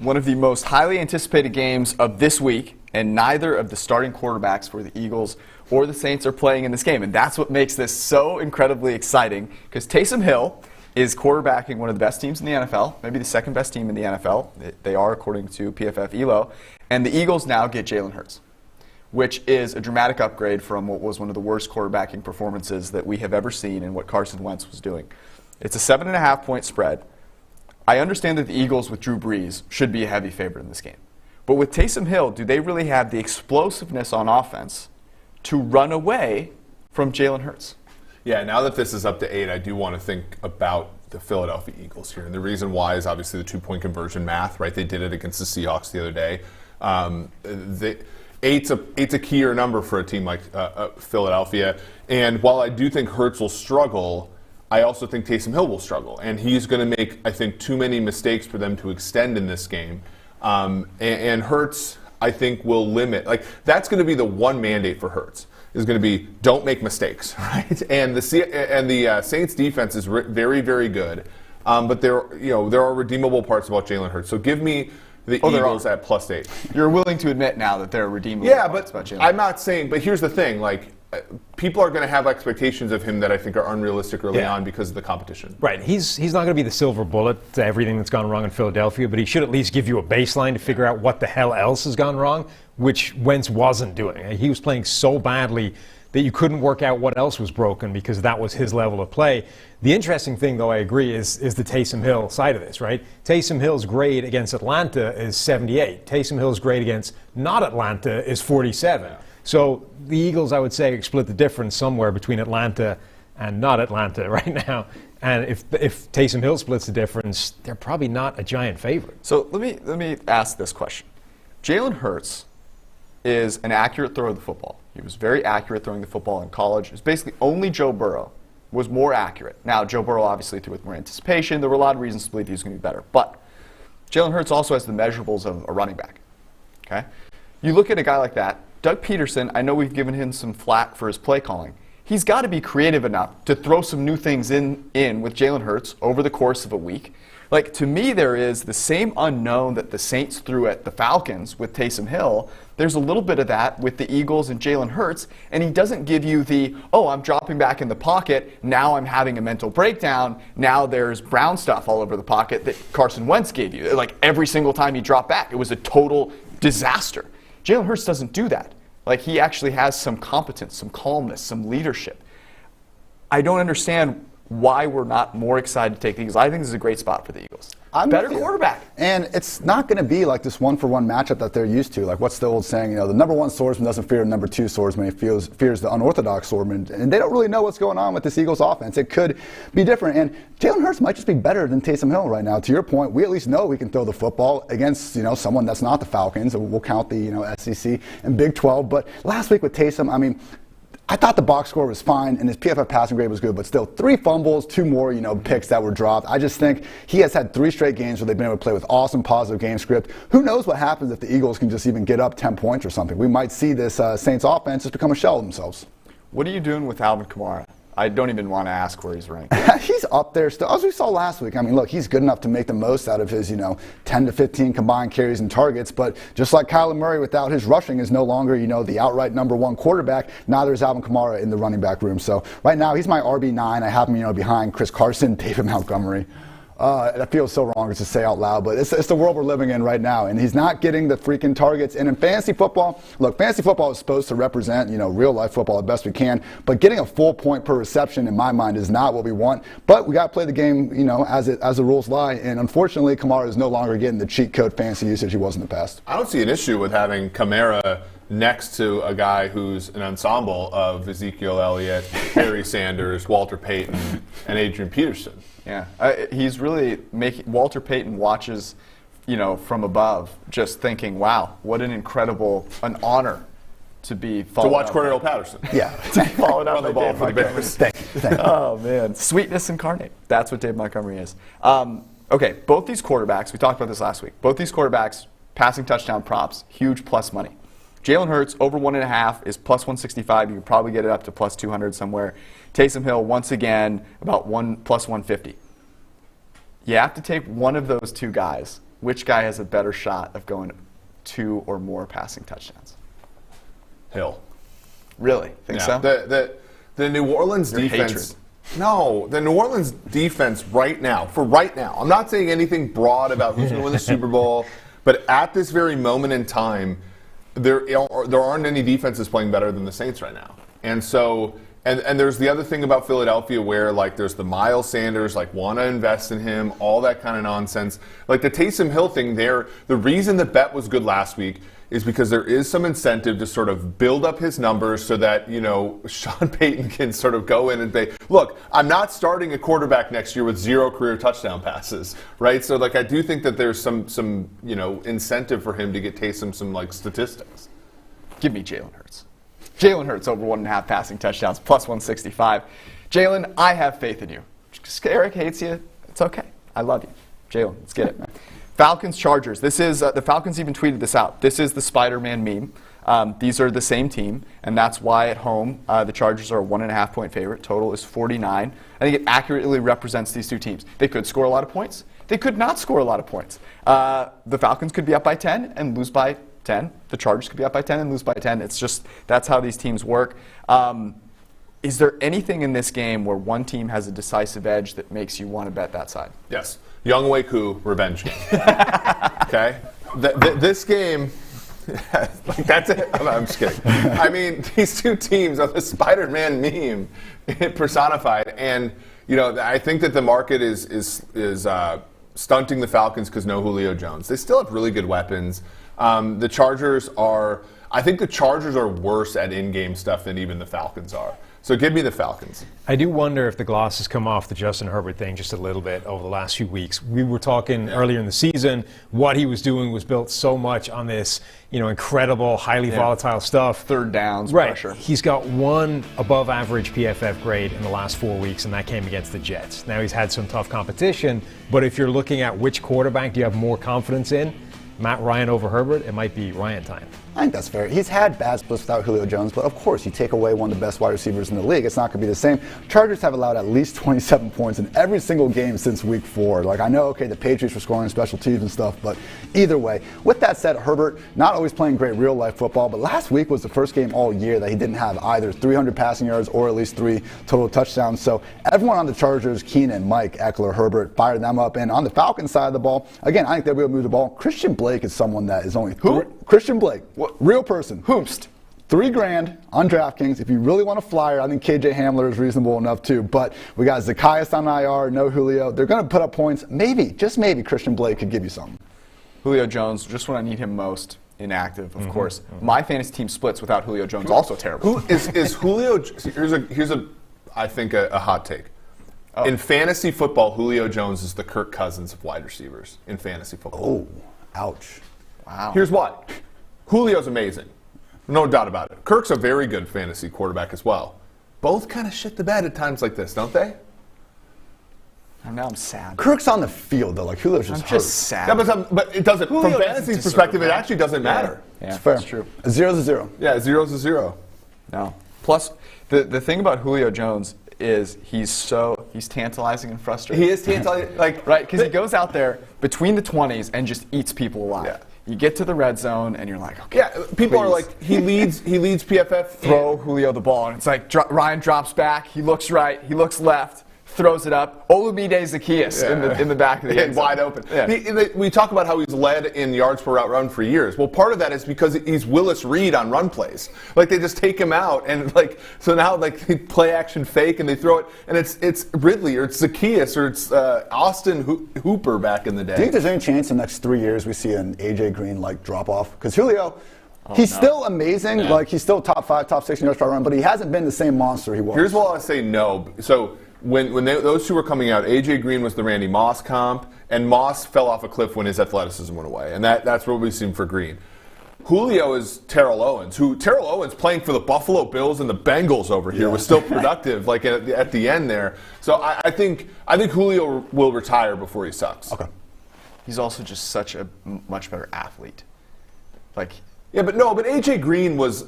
One of the most highly anticipated games of this week, and neither of the starting quarterbacks for the Eagles or the Saints are playing in this game. And that's what makes this so incredibly exciting, because Taysom Hill is quarterbacking one of the best teams in the NFL, maybe the second best team in the NFL. They are, according to PFF ELO. And the Eagles now get Jalen Hurts, which is a dramatic upgrade from what was one of the worst quarterbacking performances that we have ever seen in what Carson Wentz was doing. It's a 7.5-point spread. I understand that the Eagles with Drew Brees should be a heavy favorite in this game. But with Taysom Hill, do they really have the explosiveness on offense to run away from Jalen Hurts? Yeah, now that this is up to 8, I do want to think about the Philadelphia Eagles here. And the reason why is obviously the 2-point conversion math, right? They did it against the Seahawks the other day. Eight's a keyer number for a team like Philadelphia. And while I do think Hurts will struggle, I also think Taysom Hill will struggle, and he's going to make, I think, too many mistakes for them to extend in this game. And Hurts, I think, will limit. Like, that's going to be the one mandate for Hurts, is going to be don't make mistakes, right? And the Saints defense is very, very good, but there are redeemable parts about Jalen Hurts. So give me the Eagles at +8. You're willing to admit now that there are redeemable parts about Jalen Hurts. I'm not saying. But here's the thing, like. People are going to have expectations of him that I think are unrealistic early on because of the competition. Right. He's not going to be the silver bullet to everything that's gone wrong in Philadelphia, but he should at least give you a baseline to figure out what the hell else has gone wrong, which Wentz wasn't doing. He was playing so badly that you couldn't work out what else was broken because that was his level of play. The interesting thing, though, I agree, is the Taysom Hill side of this, right? Taysom Hill's grade against Atlanta is 78. Taysom Hill's grade against not Atlanta is 47. So the Eagles, I would say, split the difference somewhere between Atlanta and not Atlanta right now. And if Taysom Hill splits the difference, they're probably not a giant favorite. So let me ask this question. Jalen Hurts is an accurate thrower of the football. He was very accurate throwing the football in college. It's basically only Joe Burrow was more accurate. Now, Joe Burrow obviously threw with more anticipation. There were a lot of reasons to believe he was going to be better. But Jalen Hurts also has the measurables of a running back. Okay? You look at a guy like that, Doug Peterson, I know we've given him some flack for his play calling. He's got to be creative enough to throw some new things in with Jalen Hurts over the course of a week. Like, to me, there is the same unknown that the Saints threw at the Falcons with Taysom Hill. There's a little bit of that with the Eagles and Jalen Hurts, and he doesn't give you the, oh, I'm dropping back in the pocket, now I'm having a mental breakdown, now there's brown stuff all over the pocket that Carson Wentz gave you. Like, every single time he dropped back, it was a total disaster. Jalen Hurts doesn't do that. Like, he actually has some competence, some calmness, some leadership. I don't understand why we're not more excited to take the Eagles. I think this is a great spot for the Eagles. Better quarterback. And it's not going to be like this one-for-one matchup that they're used to. Like, what's the old saying? You know, the number one swordsman doesn't fear the number two swordsman. He fears the unorthodox swordsman. And they don't really know what's going on with this Eagles offense. It could be different. And Jalen Hurts might just be better than Taysom Hill right now. To your point, we at least know we can throw the football against, you know, someone that's not the Falcons. We'll count the, you know, SEC and Big 12. But last week with Taysom, I mean, I thought the box score was fine, and his PFF passing grade was good, but still 3 fumbles, 2 more, you know, picks that were dropped. I just think he has had 3 straight games where they've been able to play with awesome, positive game script. Who knows what happens if the Eagles can just even get up 10 points or something? We might see this Saints offense just become a shell of themselves. What are you doing with Alvin Kamara? I don't even want to ask where he's ranked. He's up there still. As we saw last week, I mean, look, he's good enough to make the most out of his, you know, 10 to 15 combined carries and targets. But just like Kyler Murray without his rushing is no longer, you know, the outright number one quarterback, neither is Alvin Kamara in the running back room. So right now, he's my RB9. I have him, you know, behind Chris Carson, David Montgomery. That feels so wrong to say out loud, but it's the world we're living in right now, and he's not getting the freaking targets. And in fantasy football, look, fantasy football is supposed to represent, you know, real life football the best we can, but getting a full point per reception in my mind is not what we want. But we got to play the game, you know, as the rules lie. And unfortunately, Kamara is no longer getting the cheat code fantasy usage he was in the past. I don't see an issue with having Kamara next to a guy who's an ensemble of Ezekiel Elliott, Barry Sanders, Walter Payton, and Adrian Peterson. Yeah, he's really making Walter Payton watches, you know, from above, just thinking, "Wow, what an honor to be to watch Cordero Patterson." Yeah, followed out the ball for the Bears. Thank you. Oh man, sweetness incarnate. That's what Dave Montgomery is. Okay, both these quarterbacks. We talked about this last week. Both these quarterbacks, passing touchdown props, huge plus money. Jalen Hurts over 1.5 is plus 165. You can probably get it up to plus 200 somewhere. Taysom Hill, once again, about plus 150. You have to take one of those two guys. Which guy has a better shot of going 2 or more passing touchdowns? Hill. Really? Think so? The New Orleans Your defense. hatred. No, the New Orleans defense right now, I'm not saying anything broad about who's going to win the Super Bowl, but at this very moment in time, there aren't any defenses playing better than the Saints right now. And so, and there's the other thing about Philadelphia where, like, there's the Miles Sanders, like, want to invest in him, all that kind of nonsense. Like, the Taysom Hill thing there, the reason the bet was good last week is because there is some incentive to sort of build up his numbers so that, you know, Sean Payton can sort of go in and say, look, I'm not starting a quarterback next year with 0 career touchdown passes, right? So, like, I do think that there's some you know, incentive for him to get Taysom some, like, statistics. Give me Jalen Hurts. Jalen Hurts over 1.5 passing touchdowns, plus 165. Jalen, I have faith in you. Eric hates you. It's okay. I love you. Jalen, let's get it. Falcons, Chargers. This is the Falcons even tweeted this out. This is the Spider-Man meme. These are the same team, and that's why at home the Chargers are a 1.5 point favorite. Total is 49. I think it accurately represents these two teams. They could score a lot of points. They could not score a lot of points. The Falcons could be up by 10 and lose by 10. The Chargers could be up by 10 and lose by 10. It's just that's how these teams work. Is there anything in this game where one team has a decisive edge that makes you want to bet that side? Yes. Younghoe Koo revenge game. Okay? This game, like, that's it. I'm just kidding. I mean, these two teams are the Spider-Man meme personified. And, you know, I think that the market is stunting the Falcons because no Julio Jones. They still have really good weapons. The Chargers are, I think the Chargers are worse at in-game stuff than even the Falcons are. So give me the Falcons. I do wonder if the gloss has come off the Justin Herbert thing just a little bit over the last few weeks. We were talking earlier in the season, what he was doing was built so much on this, incredible, highly volatile stuff. Third downs, right. pressure. He's got one above-average PFF grade in the last 4 weeks, and that came against the Jets. Now he's had some tough competition, but if you're looking at which quarterback do you have more confidence in, Matt Ryan over Herbert, it might be Ryan time. I think that's fair. He's had bad splits without Julio Jones, but of course, you take away one of the best wide receivers in the league, it's not going to be the same. Chargers have allowed at least 27 points in every single game since week 4. I know, the Patriots were scoring special teams and stuff, but either way. With that said, Herbert, not always playing great real-life football, but last week was the first game all year that he didn't have either 300 passing yards or at least 3 total touchdowns. So everyone on the Chargers, Keenan, Mike, Eckler, Herbert, fired them up. And on the Falcons side of the ball, again, I think they'll be able to move the ball. Christian Blake is someone that is only... Who? Christian Blake. What? Real person. Hoomst. $3,000 on DraftKings. If you really want a flyer, I think KJ Hamler is reasonable enough too. But we got Zacchaeus on IR, no Julio. They're going to put up points. Maybe, just maybe, Christian Blake could give you something. Julio Jones, just when I need him most, inactive, of course. My fantasy team splits without Julio Jones, also terrible. Who is Julio? Here's I think a hot take. Oh. In fantasy football, Julio Jones is the Kirk Cousins of wide receivers in fantasy football. Oh, ouch. Wow. Here's why. Julio's amazing. No doubt about it. Kirk's a very good fantasy quarterback as well. Both kind of shit the bed at times like this, don't they? And now I'm sad. Kirk's on the field, though. Julio's just I'm hurt. just sad. Yeah, but it doesn't. Julio From doesn't fantasy deserve perspective, it that. actually doesn't matter. Yeah, It's fair. that's true. 0-0. Yeah, 0-0. No. Plus, the thing about Julio Jones is he's tantalizing and frustrating. He is tantalizing. Right, because he goes out there between the 20s and just eats people alive. Yeah. You get to the red zone and you're like, okay. Yeah, people are please. like, he leads PFF. Throw Julio the ball, and it's like Ryan drops back, he looks right, he looks left, throws it up. Olumide Zacchaeus in the back of the end zone. Wide open. Yeah. We talk about how he's led in yards per route run for years. Well, part of that is because he's Willis Reed on run plays. They just take him out, and so now they play action fake and they throw it, and it's Ridley or it's Zacchaeus or it's Austin Hooper back in the day. Do you think there's any chance in the next 3 years we see an AJ Green drop off? Because Julio, he's still amazing. Yeah. He's still top 5, top 6 in yards per run, but he hasn't been the same monster he was. Here's why I say no. So when those two were coming out, AJ Green was the Randy Moss comp, and Moss fell off a cliff when his athleticism went away, and that's what we've seen for Green. Julio is Terrell Owens, Terrell Owens playing for the Buffalo Bills and the Bengals over here was still productive at the end there. So I think Julio will retire before he sucks. Okay. He's also just such a much better athlete. Yeah, but AJ Green was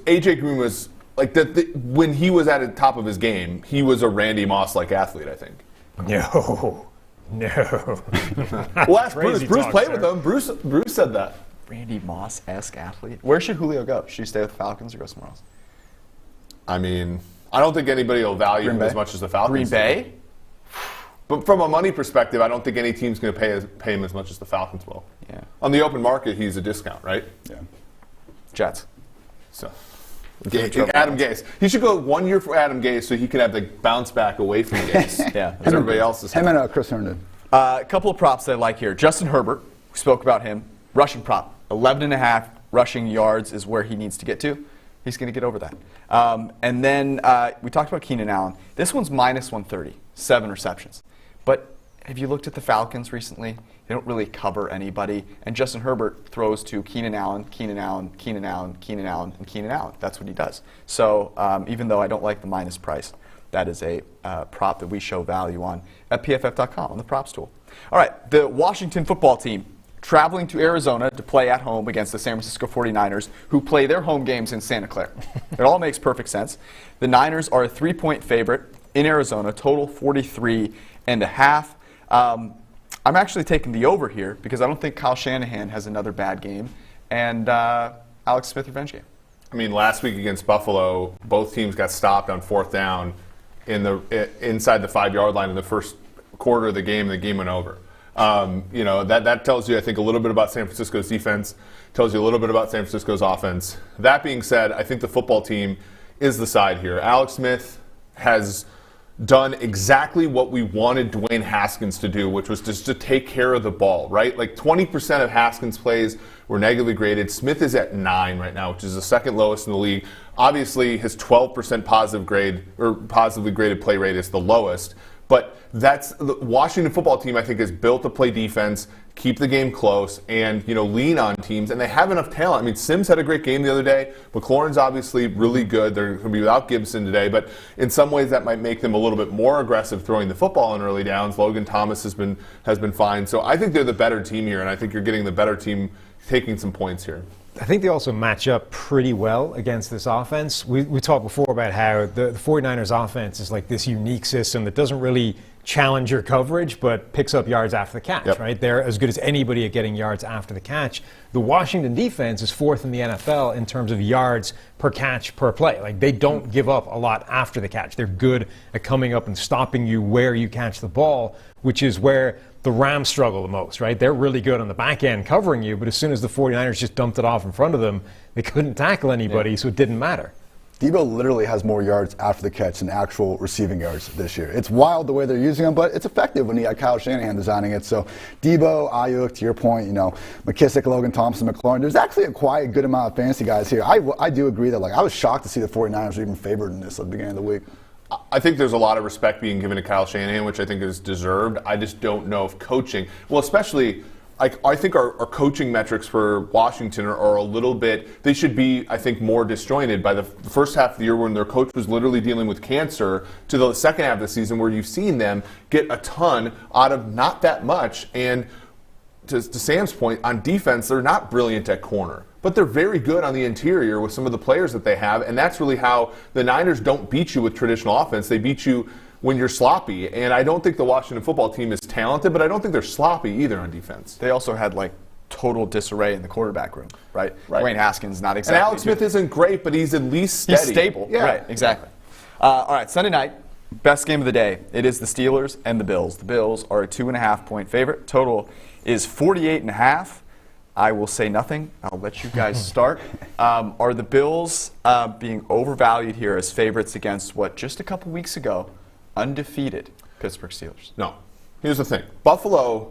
when he was at the top of his game, he was a Randy Moss-like athlete, I think. No. Well, ask Bruce. Crazy Bruce talk, played sir. with him. Bruce said that. Randy Moss-esque athlete. Where should Julio go? Should he stay with the Falcons or go somewhere else? I mean, I don't think anybody will value Green him Bay? as much as the Falcons. Green Bay? do. But from a money perspective, I don't think any team's going to pay him as much as the Falcons will. Yeah. On the open market, he's a discount, right? Yeah. Jets. So, Adam Gase. He should go 1 year for Adam Gase so he can have the bounce back away from Gase. Yeah. As everybody else is. Him and Chris Herndon. A couple of props that I like here. Justin Herbert, we spoke about him. Rushing prop, 11.5 rushing yards is where he needs to get to. He's going to get over that. And then we talked about Keenan Allen. This one's minus 130, 7 receptions. But have you looked at the Falcons recently? They don't really cover anybody. And Justin Herbert throws to Keenan Allen, Keenan Allen, Keenan Allen, Keenan Allen, and Keenan Allen. That's what he does. So even though I don't like the minus price, that is a prop that we show value on at PFF.com on the props tool. All right, the Washington football team traveling to Arizona to play at home against the San Francisco 49ers, who play their home games in Santa Clara. It all makes perfect sense. The Niners are a 3-point favorite in Arizona, total 43.5. I'm actually taking the over here because I don't think Kyle Shanahan has another bad game, and Alex Smith revenge game. I mean, last week against Buffalo, both teams got stopped on 4th down inside the 5-yard line in the first quarter of the game, and the game went over. That tells you, I think, a little bit about San Francisco's defense, tells you a little bit about San Francisco's offense. That being said, I think the football team is the side here. Alex Smith has done exactly what we wanted Dwayne Haskins to do, which was just to take care of the ball, right? Like 20% of Haskins' plays were negatively graded. Smith is at 9 right now, which is the second lowest in the league. Obviously, his 12% positive grade or positively graded play rate is the lowest. But that's the Washington football team, I think, is built to play defense, keep the game close, and lean on teams. And they have enough talent. I mean, Sims had a great game the other day. McLaurin's obviously really good. They're going to be without Gibson today, but in some ways that might make them a little bit more aggressive throwing the football in early downs. Logan Thomas has been fine. So I think they're the better team here, and I think you're getting the better team taking some points here. I think they also match up pretty well against this offense. We talked before about how the 49ers offense is like this unique system that doesn't really challenge your coverage but picks up yards after the catch, right? They're as good as anybody at getting yards after the catch. The Washington defense is 4th in the NFL in terms of yards per catch per play. Like, they don't give up a lot after the catch. They're good at coming up and stopping you where you catch the ball, which is where the Rams struggle the most, right? They're really good on the back end covering you, but as soon as the 49ers just dumped it off in front of them, they couldn't tackle anybody, so it didn't matter. Debo literally has more yards after the catch than actual receiving yards this year. It's wild the way they're using him, but it's effective when you got Kyle Shanahan designing it. So Debo, Ayuk, to your point, McKissick, Logan Thompson, McLaurin. There's actually a quiet, good amount of fantasy guys here. I do agree that I was shocked to see the 49ers were even favored in this at the beginning of the week. I think there's a lot of respect being given to Kyle Shanahan, which I think is deserved. I just don't know if coaching, especially, I think our coaching metrics for Washington are a little bit, they should be, I think, more disjointed by the first half of the year when their coach was literally dealing with cancer to the second half of the season where you've seen them get a ton out of not that much. And to Sam's point, on defense, they're not brilliant at corner, but they're very good on the interior with some of the players that they have, and that's really how the Niners don't beat you with traditional offense. They beat you when you're sloppy, and I don't think the Washington football team is talented, but I don't think they're sloppy either on defense. They also had total disarray in the quarterback room, right? Dwayne Haskins not exactly. And Alex Smith isn't great, but he's at least steady. He's stable, right? Exactly. All right, Sunday night, best game of the day. It is the Steelers and the Bills. The Bills are a 2.5-point favorite. Total is 48.5. I will say nothing. I'll let you guys start. Are the Bills being overvalued here as favorites against what just a couple weeks ago undefeated Pittsburgh Steelers? No. Here's the thing. Buffalo,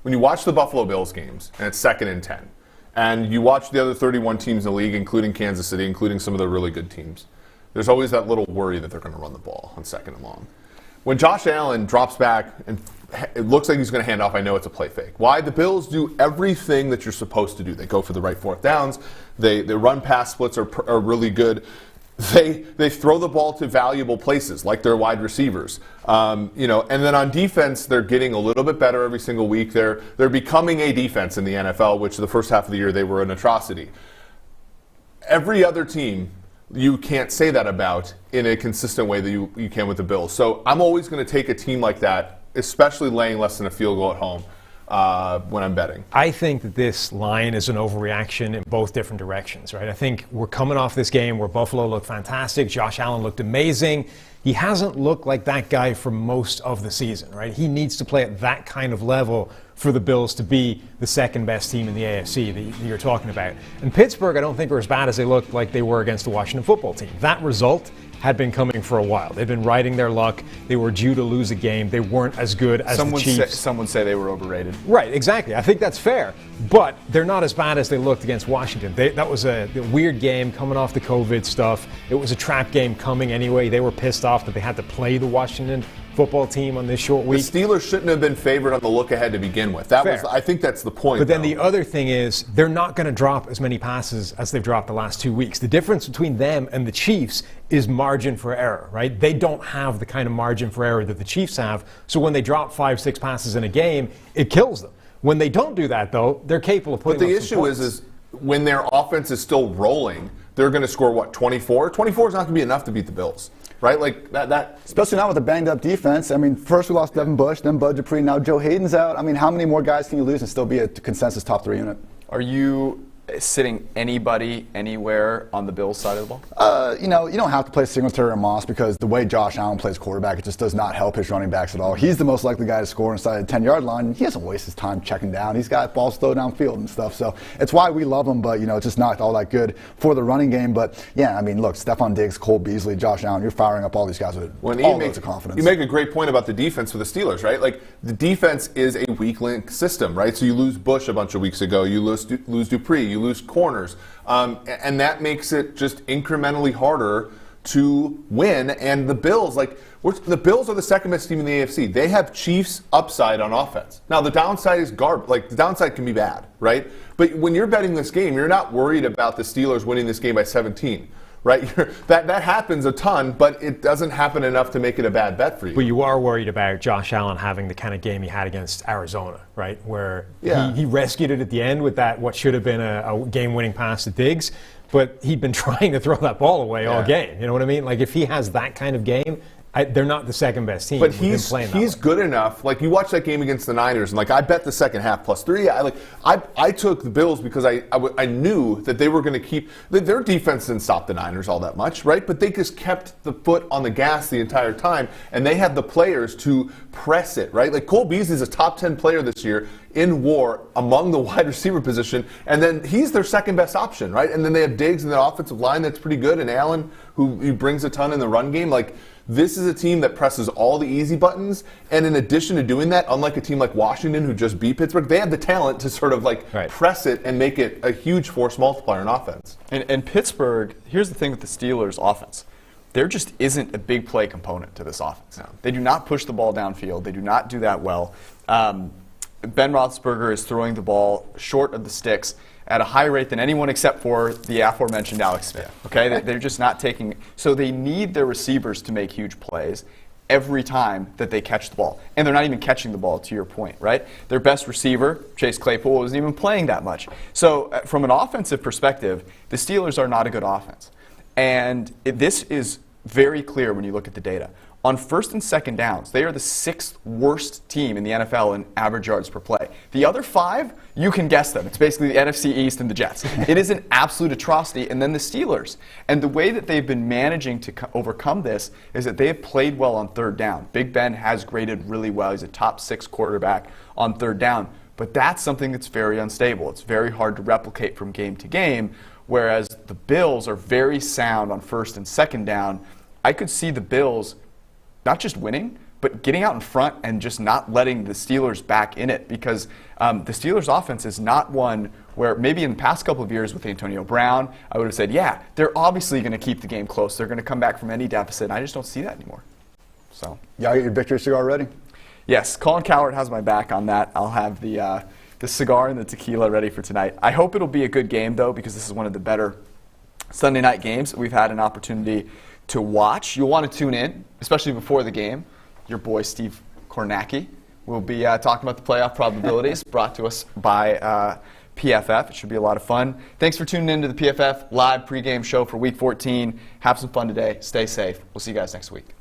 when you watch the Buffalo Bills games, and it's 2nd and 10, and you watch the other 31 teams in the league, including Kansas City, including some of the really good teams, there's always that little worry that they're going to run the ball on 2nd and long. When Josh Allen drops back and it looks like he's going to hand off, I know it's a play fake. Why? The Bills do everything that you're supposed to do. They go for the right 4th downs. They run pass splits are really good. They throw the ball to valuable places like their wide receivers. And then on defense, they're getting a little bit better every single week. They're becoming a defense in the NFL, which the first half of the year they were an atrocity. Every other team, you can't say that about in a consistent way that you can with the Bills. So I'm always going to take a team like that, especially laying less than a field goal at home when I'm betting. I think that this line is an overreaction in both different directions, right? I think we're coming off this game where Buffalo looked fantastic. Josh Allen looked amazing. He hasn't looked like that guy for most of the season, right? He needs to play at that kind of level for the Bills to be the second best team in the AFC that you're talking about. And Pittsburgh, I don't think, are as bad as they looked like they were against the Washington football team. That result had been coming for a while. They've been riding their luck. They were due to lose a game. They weren't as good as the Chiefs. Someone say they were overrated. Right, exactly. I think that's fair. But they're not as bad as they looked against Washington. That was a weird game coming off the COVID stuff. It was a trap game coming anyway. They were pissed off that they had to play the Washington football team on this short week. The Steelers shouldn't have been favored on the look ahead to begin with. I think that's the point. But then the other thing is they're not going to drop as many passes as they've dropped the last 2 weeks. The difference between them and the Chiefs is margin for error, right? They don't have the kind of margin for error that the Chiefs have. So when they drop 5-6 passes in a game, it kills them. When they don't do that, though, they're capable of putting up some points. But the issue is when their offense is still rolling, they're going to score, 24? 24 is not going to be enough to beat the Bills. Right, like that. Especially not with a banged-up defense. I mean, first we lost Devin Bush, then Bud Dupree, now Joe Hayden's out. I mean, how many more guys can you lose and still be a consensus top 3 unit? Are you sitting anybody anywhere on the Bills side of the ball? You don't have to play Singletary or Moss because the way Josh Allen plays quarterback, it just does not help his running backs at all. He's the most likely guy to score inside the 10-yard line, and he doesn't waste his time checking down. He's got balls thrown downfield and stuff, so it's why we love him, but, it's just not all that good for the running game. But, yeah, I mean, look, Stephon Diggs, Cole Beasley, Josh Allen, you're firing up all these guys with all loads of confidence. You make a great point about the defense for the Steelers, right? Like, the defense is a weak link system, right? So you lose Bush a bunch of weeks ago, you lose Dupree, you lose corners, and that makes it just incrementally harder to win. And the Bills, the Bills are the second best team in the AFC. They have Chiefs upside on offense. Now the downside is the downside can be bad, right? But when you're betting this game, you're not worried about the Steelers winning this game by 17. Right, that happens a ton, but it doesn't happen enough to make it a bad bet for you. But you are worried about Josh Allen having the kind of game he had against Arizona, right? Where he rescued it at the end with that what should have been a game-winning pass to Diggs, but he'd been trying to throw that ball away all game. You know what I mean? Like if he has that kind of game, they're not the second best team. But he's good enough. Like you watch that game against the Niners, and I bet the second half +3. I took the Bills because I knew that they were going to keep their defense didn't stop the Niners all that much, right? But they just kept the foot on the gas the entire time, and they had the players to press it, right? Like Cole Beasley is a top 10 player this year in WAR among the wide receiver position, and then he's their second best option, right? And then they have Diggs in the offensive line that's pretty good, and Allen who brings a ton in the run game, This is a team that presses all the easy buttons, and in addition to doing that, unlike a team like Washington who just beat Pittsburgh, they have the talent to sort of press it and make it a huge force multiplier in offense. And Pittsburgh, here's the thing with the Steelers' offense. There just isn't a big play component to this offense. No. They do not push the ball downfield. They do not do that well. Ben Roethlisberger is throwing the ball short of the sticks at a higher rate than anyone except for the aforementioned Alex Smith. Okay, they're just not taking. So they need their receivers to make huge plays every time that they catch the ball, and they're not even catching the ball. To your point, right? Their best receiver, Chase Claypool, wasn't even playing that much. So from an offensive perspective, the Steelers are not a good offense, and this is very clear when you look at the data. On first and second downs, they are the 6th worst team in the NFL in average yards per play. The other 5, you can guess them. It's basically the NFC East and the Jets. It is an absolute atrocity. And then the Steelers. And the way that they've been managing to overcome this is that they have played well on third down. Big Ben has graded really well. He's a top 6 quarterback on third down. But that's something that's very unstable. It's very hard to replicate from game to game, whereas the Bills are very sound on first and second down. I could see the Bills not just winning, but getting out in front and just not letting the Steelers back in it, because the Steelers' offense is not one where maybe in the past couple of years with Antonio Brown, I would have said, yeah, they're obviously going to keep the game close. They're going to come back from any deficit, and I just don't see that anymore. So, yeah, get your victory cigar ready? Yes, Colin Cowherd has my back on that. I'll have the cigar and the tequila ready for tonight. I hope it'll be a good game, though, because this is one of the better Sunday night games that we've had an opportunity to watch. You'll want to tune in, especially before the game. Your boy Steve Kornacki will be talking about the playoff probabilities brought to us by PFF. It should be a lot of fun. Thanks for tuning in to the PFF live pregame show for Week 14. Have some fun today. Stay safe. We'll see you guys next week.